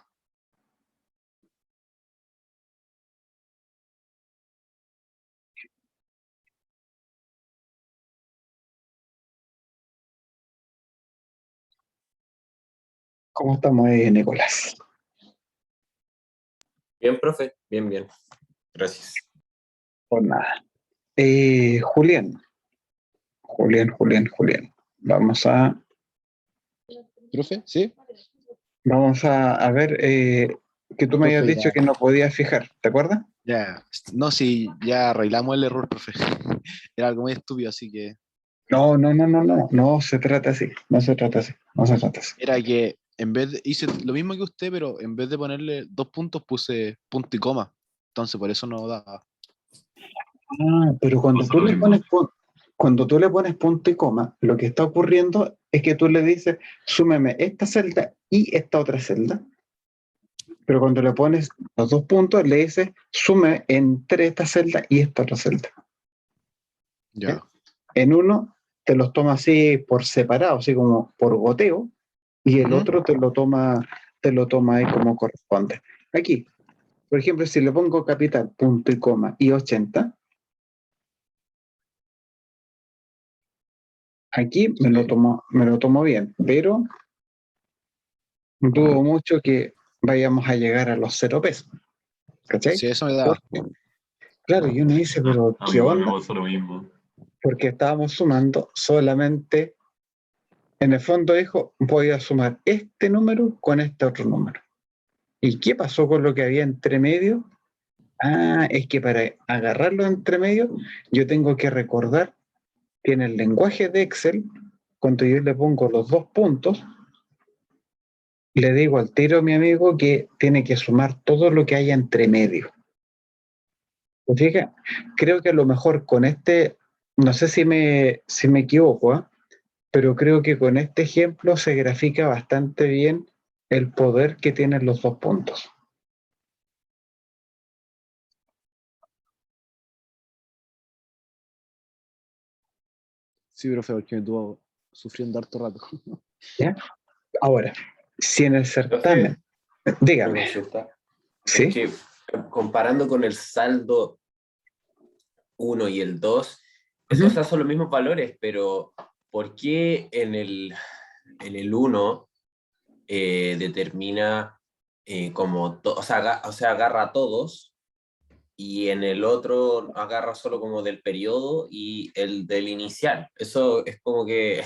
¿Cómo estamos ahí, Nicolás? Bien, profe, bien, bien. Gracias. Por nada. Julián. Julián. ¿Profe? ¿Sí? Vamos a ver que tú me habías Profe, dicho ya. que no podías fijar, ¿te acuerdas? Ya. No, sí, ya arreglamos el error, profe. Era algo muy estúpido, así que. No se trata así, no se trata así. Era que en vez de. Hice lo mismo que usted, pero en vez de ponerle 2 puntos, puse punto y coma. Entonces, por eso no daba. Ah, pero Pasa lo mismo. cuando tú le pones punto y coma, lo que está ocurriendo es que tú le dices, súmeme esta celda y esta otra celda. Pero cuando le pones los 2 puntos, le dices, sume entre esta celda y esta otra celda. Ya. En uno te los toma así por separado, así como por goteo, y el Ujú. otro te lo toma ahí como corresponde. Aquí, por ejemplo, si le pongo capital, punto y coma y 80, aquí me lo tomo bien, pero dudo mucho que vayamos a llegar a los 0 pesos. ¿Cachai? Sí, eso me da. Claro, y uno dice, pero A mí ¿qué igual me onda? pasó lo mismo. Porque estábamos sumando solamente, en el fondo dijo, voy a sumar este número con este otro número. ¿Y qué pasó con lo que había entre medio? Ah, es que para agarrarlo entre medio, yo tengo que recordar que en el lenguaje de Excel, cuando yo le pongo los 2 puntos, le digo al tiro a mi amigo que tiene que sumar todo lo que haya entre medio. Fíjate, creo que a lo mejor con no sé si me equivoco, ¿eh? Pero creo que con este ejemplo se grafica bastante bien el poder que tienen los 2 puntos. Sí, profe, porque me estuvo sufriendo harto rato. ¿Ya? Ahora, si en el certamen, Una dígame, consulta. Es ¿sí? que comparando con el saldo 1 y el 2, o sea, son los mismos valores, pero ¿por qué en el 1 determina o sea, agarra a todos y en el otro agarra solo como del periodo y el del inicial? Eso es como que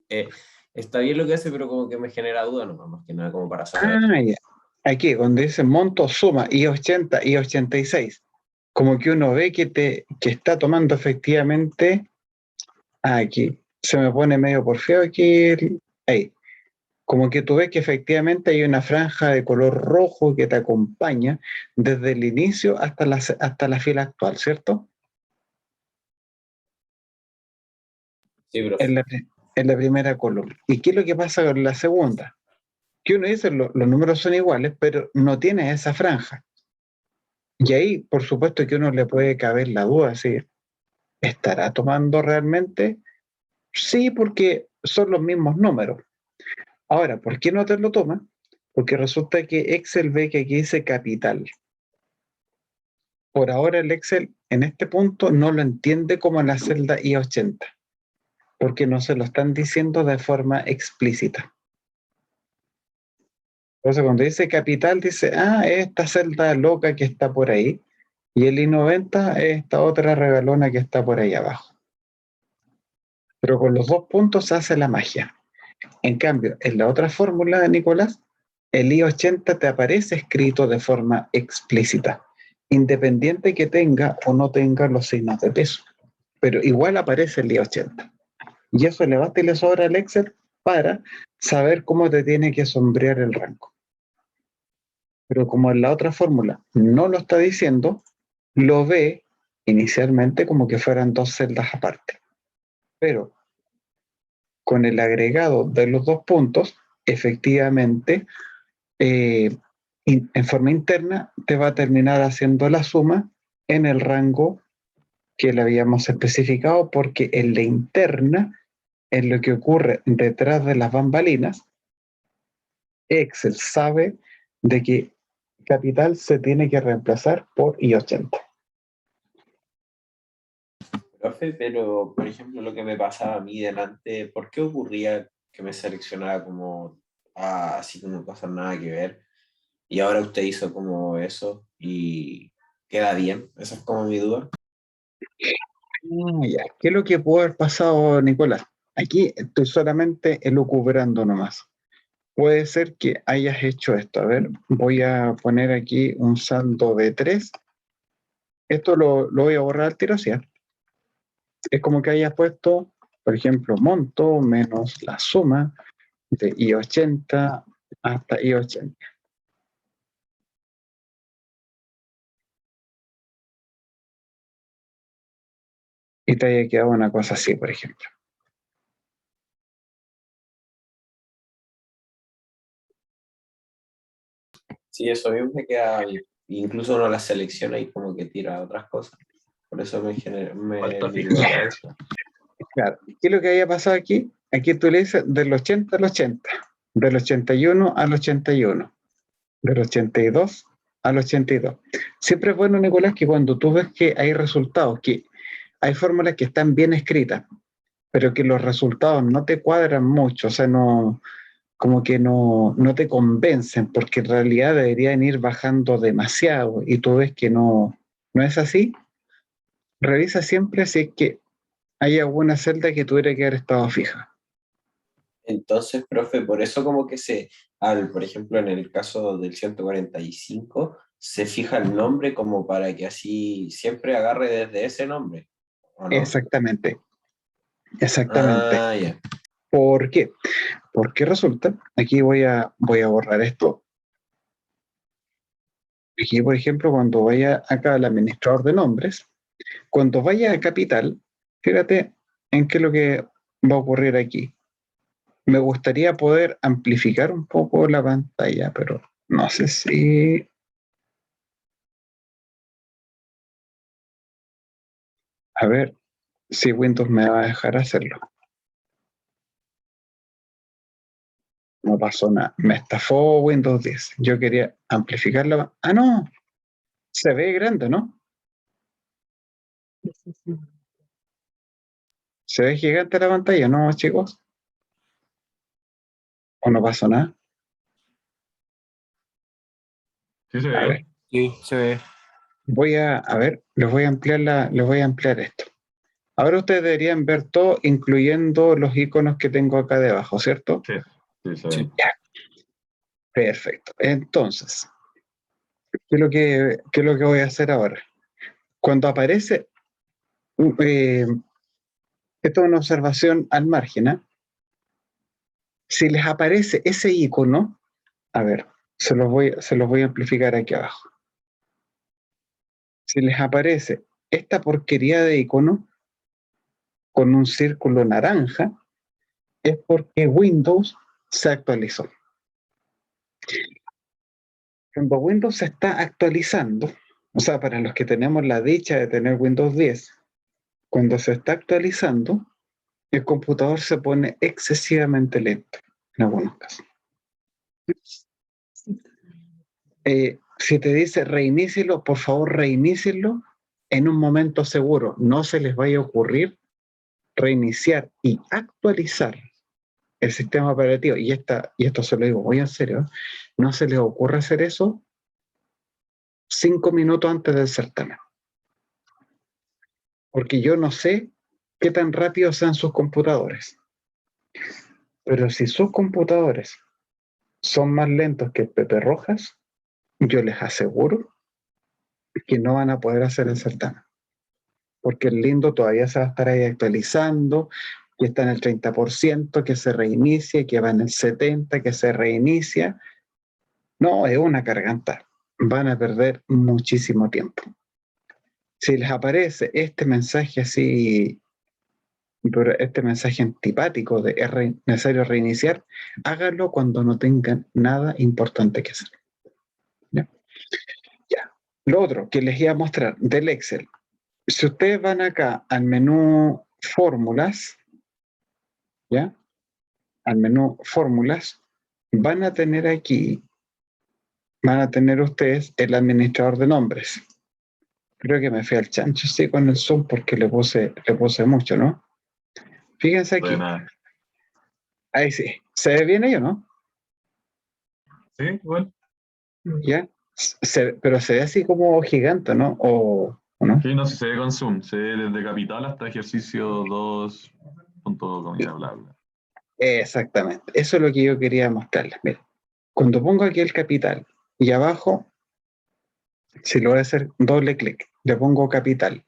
eh, está bien lo que hace, pero como que me genera duda, no, más que nada como para saber. Ya. Aquí, donde dice monto, suma y 80 y 86, como que uno ve que está tomando efectivamente. Aquí, se me pone medio porfiado aquí. Ahí. Como que tú ves que efectivamente hay una franja de color rojo que te acompaña desde el inicio hasta la fila actual, ¿cierto? Sí, profe. En la primera columna. ¿Y qué es lo que pasa con la segunda? Que uno dice los números son iguales, pero no tiene esa franja. Y ahí, por supuesto, que uno le puede caber la duda, si estará tomando realmente. Sí, porque son los mismos números. Ahora, ¿por qué no te lo toma? Porque resulta que Excel ve que aquí dice capital. Por ahora el Excel en este punto no lo entiende como en la celda I80, porque no se lo están diciendo de forma explícita. Entonces cuando dice capital dice, esta celda loca que está por ahí, y el I90 es esta otra regalona que está por ahí abajo. Pero con los 2 puntos se hace la magia. En cambio, en la otra fórmula de Nicolás, el I80 te aparece escrito de forma explícita, independiente que tenga o no tenga los signos de peso. Pero igual aparece el I80. Y eso le basta y le sobra al Excel para saber cómo te tiene que sombrear el rango. Pero como en la otra fórmula no lo está diciendo, lo ve inicialmente como que fueran 2 celdas aparte. Pero con el agregado de los 2 puntos, efectivamente, en forma interna te va a terminar haciendo la suma en el rango que le habíamos especificado, porque en la interna, en lo que ocurre detrás de las bambalinas, Excel sabe de que capital se tiene que reemplazar por I80. Profe, pero por ejemplo lo que me pasaba a mí delante, ¿por qué ocurría que me seleccionara como así como cosas nada que ver? Y ahora usted hizo como eso y queda bien. Esa es como mi duda. Ya. ¿Qué es lo que pudo haber pasado, Nicolás? Aquí estoy solamente elucubrando nomás. Puede ser que hayas hecho esto. A ver, voy a poner aquí un saldo de 3. Esto lo voy a borrar al tiro, ¿sí? Es como que hayas puesto, por ejemplo, monto menos la suma de I80 hasta I80. Y te haya quedado una cosa así, por ejemplo. Sí, eso mismo me queda bien. Incluso uno las selecciona y como que tira otras cosas. Por eso Falta mi fijar. duda era eso. Claro. ¿Qué es lo que haya pasado aquí? Aquí tú le dices del 80 al 80, del 81 al 81, del 82 al 82. Siempre es bueno, Nicolás, que cuando tú ves que hay resultados, que hay fórmulas que están bien escritas, pero que los resultados no te cuadran mucho, o sea, no, como que no te convencen, porque en realidad deberían ir bajando demasiado y tú ves que no es así, revisa siempre si es que hay alguna celda que tuviera que haber estado fija. Entonces, profe, por eso como que por ejemplo, en el caso del 145, se fija el nombre como para que así siempre agarre desde ese nombre, ¿o no? Exactamente, exactamente. Ah, ya. ¿Por qué? Porque resulta, aquí voy a borrar esto. Aquí, por ejemplo, cuando vaya acá al administrador de nombres, cuando vaya a capital, fíjate en qué es lo que va a ocurrir aquí. Me gustaría poder amplificar un poco la pantalla, pero no sé si... A ver si Windows me va a dejar hacerlo. No pasó nada. Me estafó Windows 10. Yo quería amplificarla. Ah, no. Se ve grande, ¿no? Se ve gigante la pantalla, ¿no, chicos? ¿O no pasó nada? Sí se A ve. ver. Sí, se ve. A ver, les voy a ampliar esto. Ahora ustedes deberían ver todo, incluyendo los iconos que tengo acá debajo, ¿cierto? Sí, sí se ve. Sí. Perfecto. Entonces, ¿qué es lo que voy a hacer ahora? Cuando aparece, esto es una observación al margen, ¿eh? Si les aparece ese icono, a ver, se los voy a amplificar aquí abajo. Si les aparece esta porquería de icono con un círculo naranja, es porque Windows se actualizó. Cuando Windows se está actualizando, o sea, para los que tenemos la dicha de tener Windows 10, cuando se está actualizando, el computador se pone excesivamente lento en algunos casos. Si te dice reinícielo, por favor reinícielo en un momento seguro. No se les vaya a ocurrir reiniciar y actualizar el sistema operativo. Y esto se lo digo muy en serio, no se les ocurre hacer eso 5 minutos antes del certamen. Porque yo no sé qué tan rápido sean sus computadores. Pero si sus computadores son más lentos que Pepe Rojas, yo les aseguro que no van a poder hacer el certamen. Porque el lindo todavía se va a estar ahí actualizando, que está en el 30%, que se reinicie, que va en el 70%, que se reinicia. No, es una garganta. Van a perder muchísimo tiempo. Si les aparece este mensaje así, este mensaje antipático de es necesario reiniciar, háganlo cuando no tengan nada importante que hacer. ¿Ya? Ya. Lo otro que les iba a mostrar del Excel. Si ustedes van acá al menú fórmulas, ¿ya? Al menú fórmulas, van a tener ustedes el administrador de nombres. Creo que me fui al chancho, sí, con el Zoom porque le puse mucho, ¿no? Fíjense aquí. Buena. Ahí sí. ¿Se ve bien ahí o no? Sí, igual. ¿Ya? Pero se ve así como gigante, ¿no? ¿O no? Sí, no, si se ve con zoom, se ve desde capital hasta ejercicio 2, punto comilla, bla, bla. Exactamente. Eso es lo que yo quería mostrarles. Miren, cuando pongo aquí el capital y abajo, si lo voy a hacer doble clic, le pongo capital.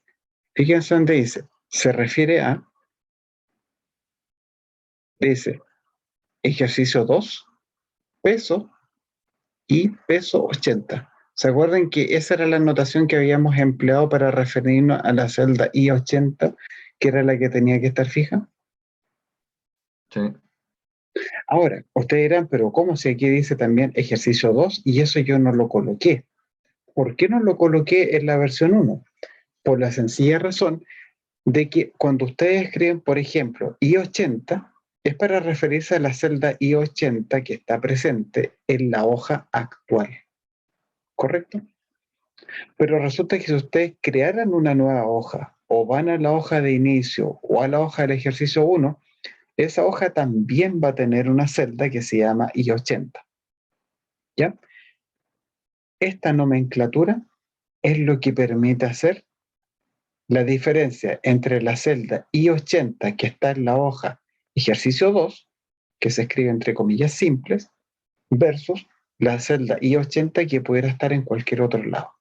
Fíjense donde dice, se refiere a, dice, ejercicio 2, peso y peso 80. ¿Se acuerdan que esa era la anotación que habíamos empleado para referirnos a la celda I80, que era la que tenía que estar fija? Sí. Ahora, ustedes dirán, pero ¿cómo si aquí dice también ejercicio 2 y eso yo no lo coloqué? ¿Por qué no lo coloqué en la versión 1? Por la sencilla razón de que cuando ustedes escriben, por ejemplo, I80, es para referirse a la celda I80 que está presente en la hoja actual. ¿Correcto? Pero resulta que si ustedes crearan una nueva hoja o van a la hoja de inicio o a la hoja del ejercicio 1, esa hoja también va a tener una celda que se llama I80. ¿Ya? Esta nomenclatura es lo que permite hacer la diferencia entre la celda I80 que está en la hoja ejercicio 2, que se escribe entre comillas simples, versus la celda I80 que pudiera estar en cualquier otro lado.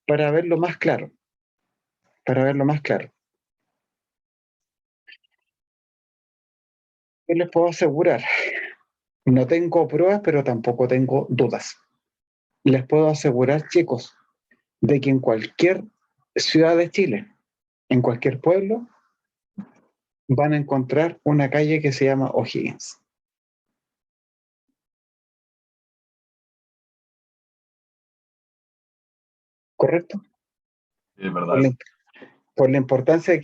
Para verlo más claro, yo les puedo asegurar, no tengo pruebas, pero tampoco tengo dudas. Les puedo asegurar, chicos, de que en cualquier ciudad de Chile, en cualquier pueblo, van a encontrar una calle que se llama O'Higgins. ¿Correcto? Es Por verdad. la, por la importancia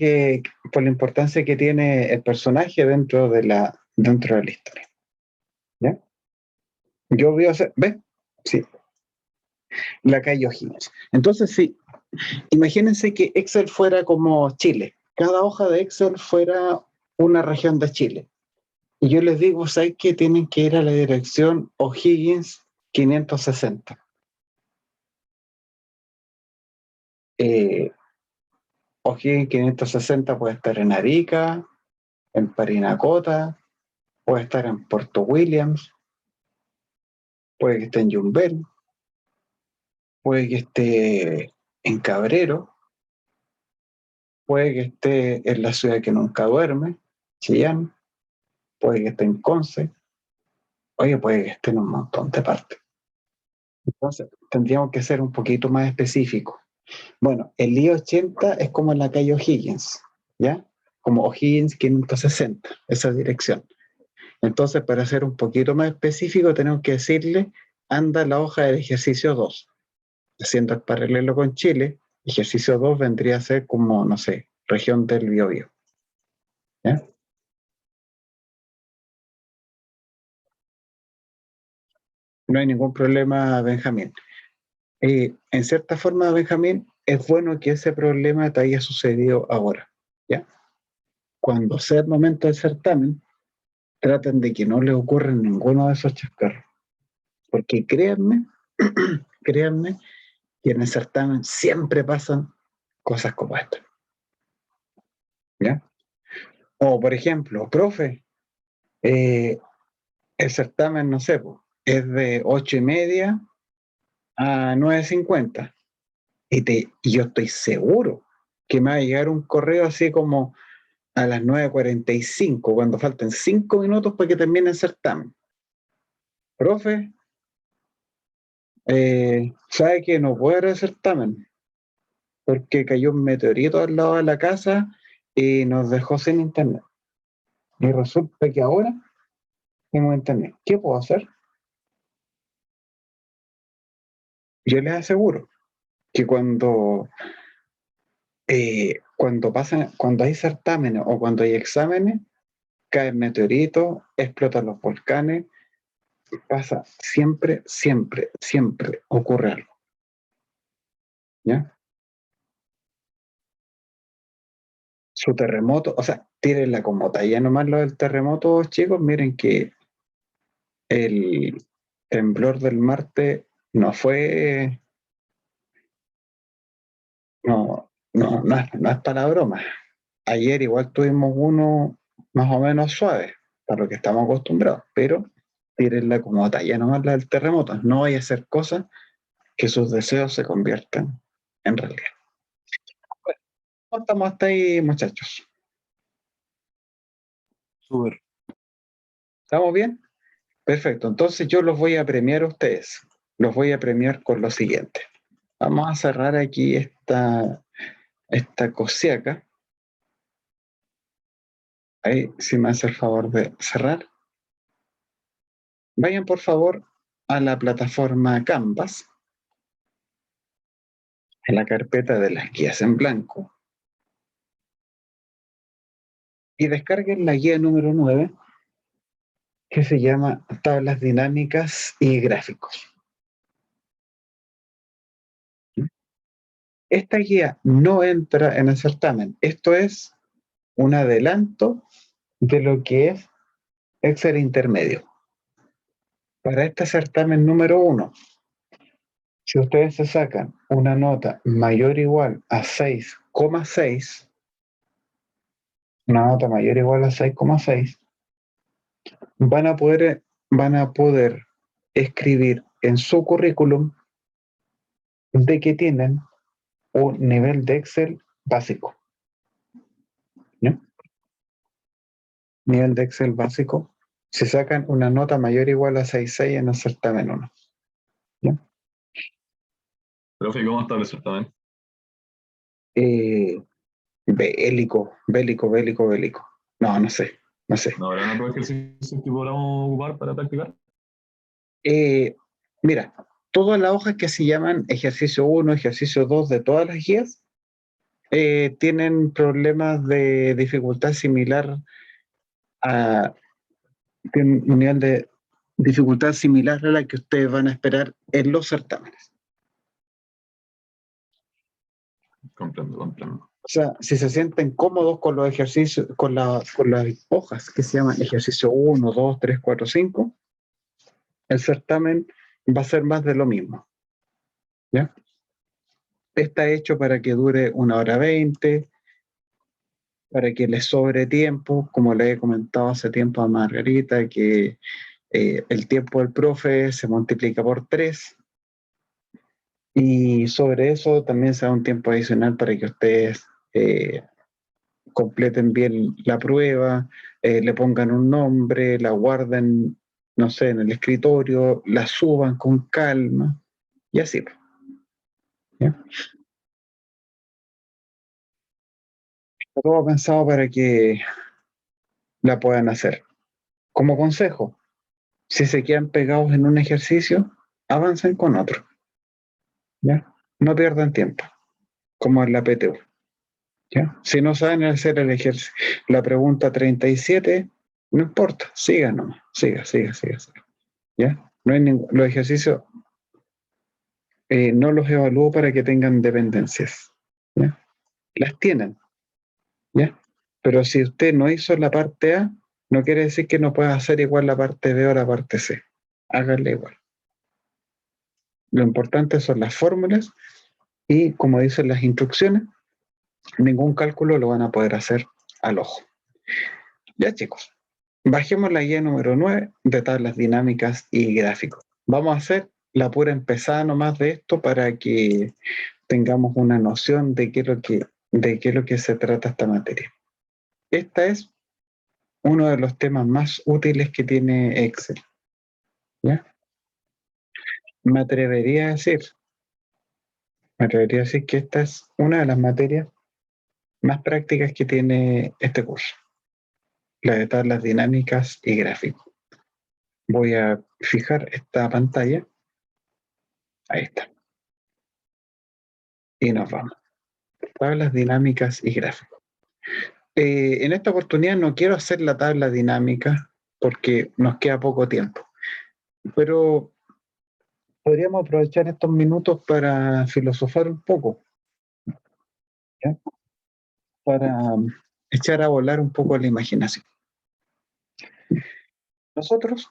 que tiene el personaje dentro de la historia. ¿Ya? Yo veo, ¿ves? Sí, la calle O'Higgins. Entonces, sí, imagínense que Excel fuera como Chile. Cada hoja de Excel fuera una región de Chile. Y yo les digo, ¿sabes qué? Tienen que ir a la dirección O'Higgins 560. O'Higgins 560 puede estar en Arica, en Parinacota, puede estar en Puerto Williams, puede que esté en Yumbel, puede que esté en Cabrero, puede que esté en la ciudad que nunca duerme, Chillán, puede que esté en Conce, oye, puede que esté en un montón de partes. Entonces, tendríamos que ser un poquito más específicos. Bueno, el I-80 es como en la calle O'Higgins, ¿ya? Como O'Higgins 560, esa dirección. Entonces, para ser un poquito más específico, tenemos que decirle, anda la hoja del ejercicio 2. Haciendo el paralelo con Chile, ejercicio 2 vendría a ser como, no sé, región del Biobío. ¿Ya? No hay ningún problema, Benjamín. En cierta forma, Benjamín, es bueno que ese problema te haya sucedido ahora. ¿Ya? Cuando sea el momento del certamen, traten de que no les ocurra ninguno de esos chascarros. Porque créanme, créanme, que en el certamen siempre pasan cosas como esta. ¿Ya? O, por ejemplo, profe, el certamen, no sé, es de 8:30 a 9:50. Y yo estoy seguro que me va a llegar un correo así como a las 9:45, cuando falten 5 minutos para que termine el certamen. Profe, ¿sabe que no puedo ir al certamen? Porque cayó un meteorito al lado de la casa y nos dejó sin internet. Y resulta que ahora tengo internet. ¿Qué puedo hacer? Yo les aseguro que cuando hay certámenes o cuando hay exámenes, caen meteoritos, explotan los volcanes, pasa siempre, siempre, siempre ocurre algo. ¿Ya? Su terremoto, o sea, tírenla como talla nomás lo del terremoto, chicos, miren que el temblor del martes no fue, no es para broma. Ayer igual tuvimos uno más o menos suave, para lo que estamos acostumbrados, pero tírenla como talla nomás la del terremoto. No vaya a hacer cosas que sus deseos se conviertan en realidad. Bueno, ¿cómo estamos hasta ahí, muchachos? Súper. ¿Estamos bien? Perfecto. Entonces yo los voy a premiar a ustedes. Los voy a premiar con lo siguiente. Vamos a cerrar aquí esta cosiaca. Ahí, si me hace el favor de cerrar. Vayan por favor a la plataforma Canvas, en la carpeta de las guías en blanco, y descarguen la guía número 9, que se llama Tablas Dinámicas y Gráficos. Esta guía no entra en el certamen. Esto es un adelanto de lo que es Excel intermedio. Para este certamen número 1, si ustedes se sacan una nota mayor o igual a 6,6, una nota mayor o igual a 6,6, van a poder escribir en su currículum de que tienen un nivel de Excel básico. ¿No? Nivel de Excel básico. Si sacan una nota mayor o igual a 6,6 en el certamen 1. ¿No? Profe, ¿cómo está el certamen? Bélico. No sé. ¿No habrán otros ejercicios que podamos ocupar para practicar? Mira, todas las hojas que se llaman ejercicio 1, ejercicio 2 de todas las guías tienen problemas de dificultad similar tienen un nivel de dificultad similar a la que ustedes van a esperar en los certámenes. Comprendo. O sea, si se sienten cómodos con los ejercicios, con las hojas que se llaman ejercicio 1, 2, 3, 4, 5, el certamen va a ser más de lo mismo. ¿Ya? Está hecho para que dure 1 hora 20, para que les sobre tiempo, como le he comentado hace tiempo a Margarita, que el tiempo del profe se multiplica por 3, y sobre eso también se da un tiempo adicional para que ustedes completen bien la prueba, le pongan un nombre, la guarden, no sé, en el escritorio, la suban con calma, y así. ¿Ya? Está todo pensado para que la puedan hacer. Como consejo, si se quedan pegados en un ejercicio, avancen con otro. ¿Ya? No pierdan tiempo, como en la PTU. ¿Ya? Si no saben hacer el ejercicio, la pregunta 37, no importa, siga nomás, siga. ¿Ya? No hay los ejercicios no los evalúo para que tengan dependencias. ¿Ya? Las tienen, ¿ya? Pero si usted no hizo la parte A, no quiere decir que no pueda hacer igual la parte B o la parte C. Háganle igual. Lo importante son las fórmulas y, como dicen las instrucciones, ningún cálculo lo van a poder hacer al ojo. Ya, chicos, bajemos la guía número 9 de tablas dinámicas y gráficos. Vamos a hacer la pura empezada nomás de esto para que tengamos una noción de qué es lo que se trata esta materia. Esta es uno de los temas más útiles que tiene Excel. ¿Ya? Me atrevería a decir que esta es una de las materias más prácticas que tiene este curso, la de tablas dinámicas y gráficos. Voy a fijar esta pantalla. Ahí está. Y nos vamos. Tablas dinámicas y gráficos. En esta oportunidad no quiero hacer la tabla dinámica porque nos queda poco tiempo, pero podríamos aprovechar estos minutos para filosofar un poco, ¿ya? Para echar a volar un poco la imaginación. Nosotros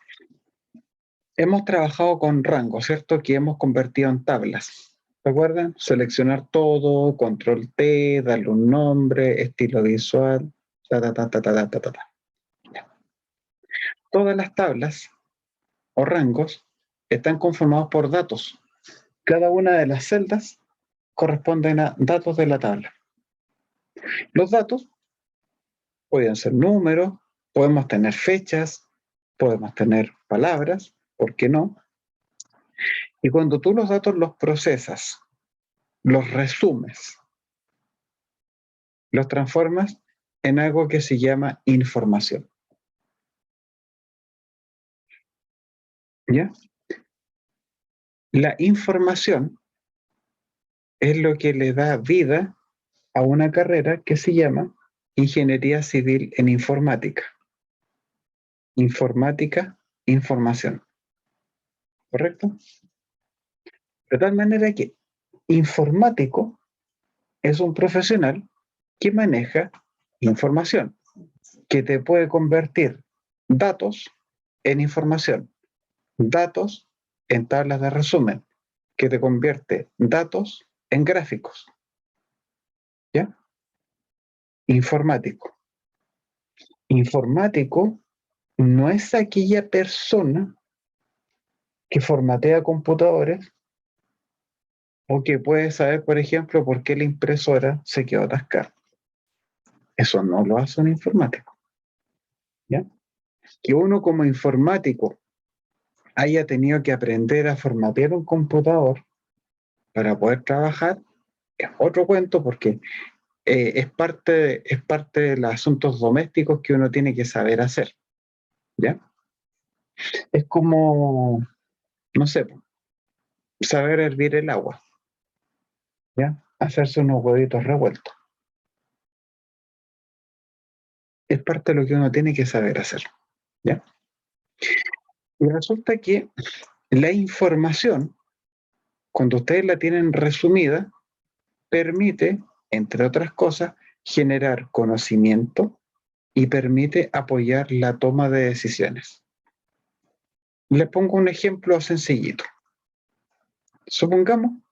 hemos trabajado con rangos, ¿cierto? Que hemos convertido en tablas. ¿Recuerdan? Seleccionar todo, control T, darle un nombre, estilo visual, ta, ta, ta, ta, ta, ta, ta, ta. Todas las tablas o rangos están conformados por datos. Cada una de las celdas corresponden a datos de la tabla. Los datos pueden ser números, podemos tener fechas, podemos tener palabras, ¿por qué no? Y cuando tú los datos los procesas, los resumes, los transformas en algo que se llama información. ¿Ya? La información es lo que le da vida a una carrera que se llama Ingeniería Civil en Informática. Informática, información. ¿Correcto? De tal manera que informático es un profesional que maneja información, que te puede convertir datos en información, datos en tablas de resumen, que te convierte datos en gráficos. ¿Ya? Informático. Informático no es aquella persona que formatea computadores o que puede saber, por ejemplo, por qué la impresora se quedó atascada. Eso no lo hace un informático. ¿Ya? Que uno como informático haya tenido que aprender a formatear un computador para poder trabajar es otro cuento, porque es parte de los asuntos domésticos que uno tiene que saber hacer. ¿Ya? Es como, no sé, saber hervir el agua. ¿Ya? Hacerse unos huevitos revueltos. Es parte de lo que uno tiene que saber hacer. ¿Ya? Y resulta que la información, cuando ustedes la tienen resumida, permite, entre otras cosas, generar conocimiento y permite apoyar la toma de decisiones. Les pongo un ejemplo sencillito. Supongamos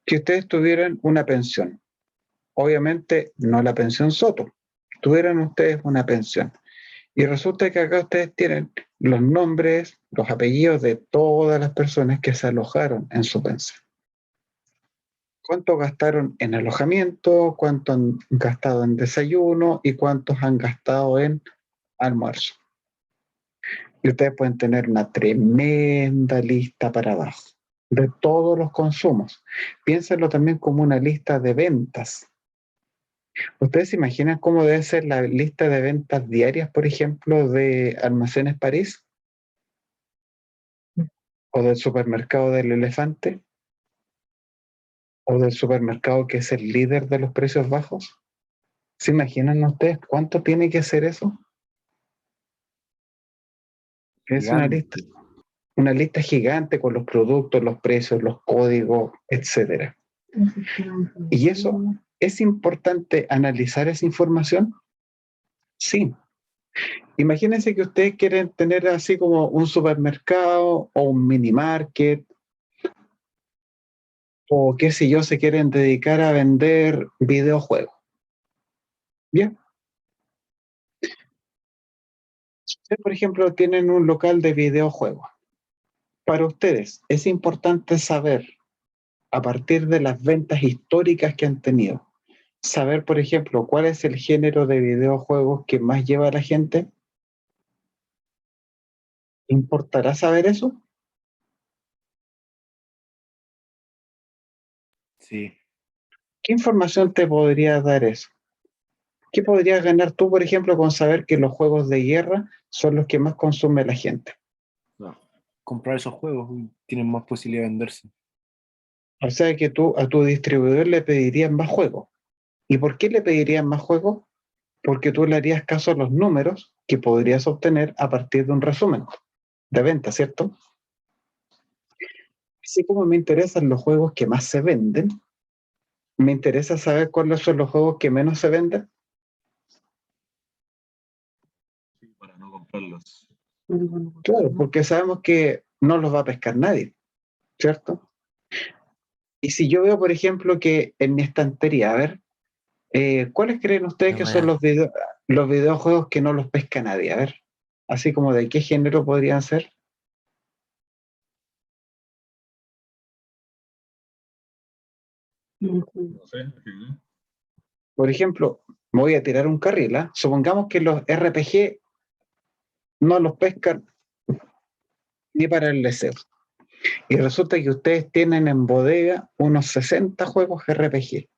que ustedes tuvieran una pensión. Obviamente no la pensión Soto, tuvieran ustedes una pensión. Y resulta que acá ustedes tienen los nombres, los apellidos de todas las personas que se alojaron en su pensión. ¿Cuánto gastaron en alojamiento? ¿Cuánto han gastado en desayuno? ¿Y cuántos han gastado en almuerzo? Y ustedes pueden tener una tremenda lista para abajo de todos los consumos. Piénsenlo también como una lista de ventas. ¿Ustedes se imaginan cómo debe ser la lista de ventas diarias, por ejemplo, de Almacenes París? ¿O del supermercado del Elefante? ¿O del supermercado que es el líder de los precios bajos? ¿Se imaginan ustedes cuánto tiene que ser eso? Es Gigante. una lista gigante con los productos, los precios, los códigos, etcétera. ¿Y eso es importante analizar esa información? Sí. Imagínense que ustedes quieren tener así como un supermercado o un mini market, o qué sé yo, se quieren dedicar a vender videojuegos. Bien. Si ustedes, por ejemplo, tienen un local de videojuegos, para ustedes es importante saber, a partir de las ventas históricas que han tenido, saber, por ejemplo, cuál es el género de videojuegos que más lleva a la gente. ¿Importará saber eso? Sí. ¿Qué información te podría dar eso? ¿Qué podrías ganar tú, por ejemplo, con saber que los juegos de guerra son los que más consume la gente? No. Comprar esos juegos tienen más posibilidad de venderse. O sea que tú a tu distribuidor le pedirías más juegos. ¿Y por qué le pedirías más juegos? Porque tú le harías caso a los números que podrías obtener a partir de un resumen de venta, ¿cierto? Así como me interesan los juegos que más se venden, me interesa saber cuáles son los juegos que menos se venden. Para no comprarlos. Claro, porque sabemos que no los va a pescar nadie, ¿cierto? Y si yo veo, por ejemplo, que en mi estantería, a ver, ¿cuáles creen ustedes que son los videojuegos que no los pesca nadie? A ver, así como de qué género podrían ser. No sé. Por ejemplo, me voy a tirar un carril, ¿ah? Supongamos que los RPG no los pescan ni para el deseo. Y resulta que ustedes tienen en bodega unos 60 juegos RPG.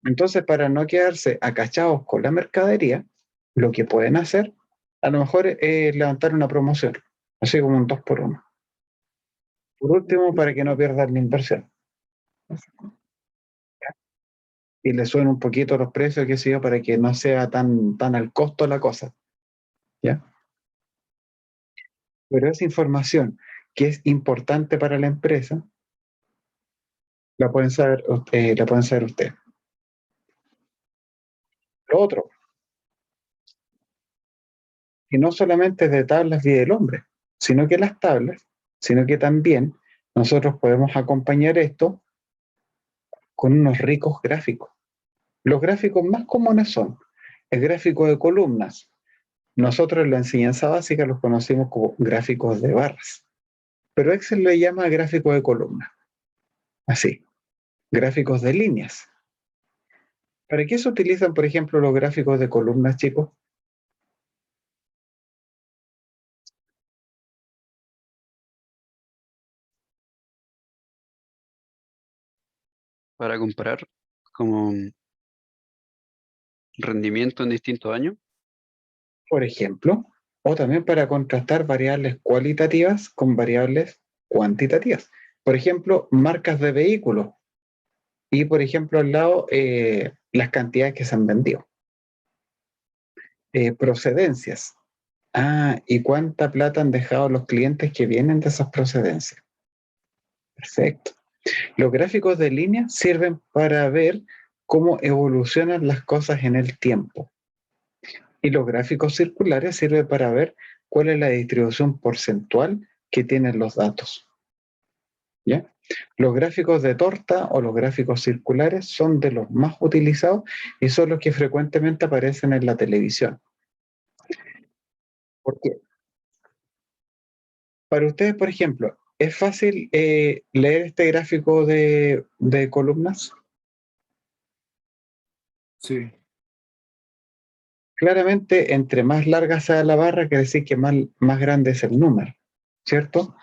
Entonces, para no quedarse acachados con la mercadería, lo que pueden hacer, a lo mejor es levantar una promoción, así como un 2x1. Por último, para que no pierdan la inversión. Y le suben un poquito los precios, que sea, para que no sea tan al costo la cosa. ¿Ya? Pero esa información que es importante para la empresa, la pueden saber, ustedes. Lo otro, y no solamente de tablas y del hombre, sino que las tablas, sino que también nosotros podemos acompañar esto con unos ricos gráficos. Los gráficos más comunes son el gráfico de columnas. Nosotros en la enseñanza básica los conocemos como gráficos de barras, pero Excel le llama gráfico de columnas. Así, gráficos de líneas. ¿Para qué se utilizan, por ejemplo, los gráficos de columnas, chicos? Para comparar como rendimiento en distintos años. Por ejemplo, o también para contrastar variables cualitativas con variables cuantitativas. Por ejemplo, marcas de vehículos y, por ejemplo, al lado, las cantidades que se han vendido. Procedencias. ¿Y cuánta plata han dejado los clientes que vienen de esas procedencias? Perfecto. Los gráficos de línea sirven para ver cómo evolucionan las cosas en el tiempo. Y los gráficos circulares sirven para ver cuál es la distribución porcentual que tienen los datos. ¿Ya? Los gráficos de torta o los gráficos circulares son de los más utilizados y son los que frecuentemente aparecen en la televisión. ¿Por qué? Para ustedes, por ejemplo, ¿es fácil leer este gráfico de columnas? Sí. Claramente, entre más larga sea la barra, quiere decir que más grande es el número, ¿cierto?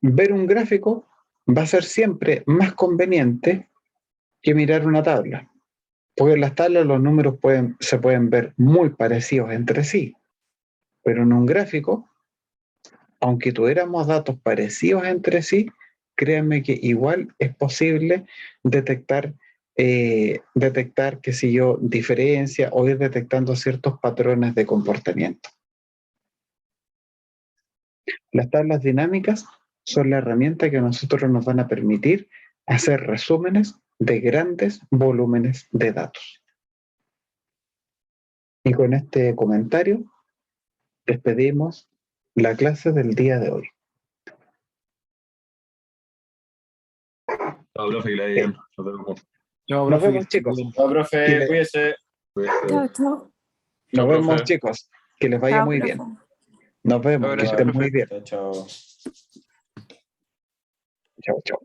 Ver un gráfico va a ser siempre más conveniente que mirar una tabla, porque en las tablas los números se pueden ver muy parecidos entre sí, pero en un gráfico, aunque tuviéramos datos parecidos entre sí, créanme que igual es posible detectar, qué sé yo, diferencia o ir detectando ciertos patrones de comportamiento. Las tablas dinámicas son la herramienta que a nosotros nos van a permitir hacer resúmenes de grandes volúmenes de datos. Y con este comentario despedimos la clase del día de hoy. Chao, profe, que le vaya bien. Nos vemos. Chao, Nos profe, vemos, que esté chicos. bien. No, Que profe, le- cuídese. Chao, chao. Nos vemos, profe. chicos. Que les vaya Chao, muy profe. bien. Nos vemos. Chao, Que gracias, estén profe. muy bien. Chao, chao. Chao, chao.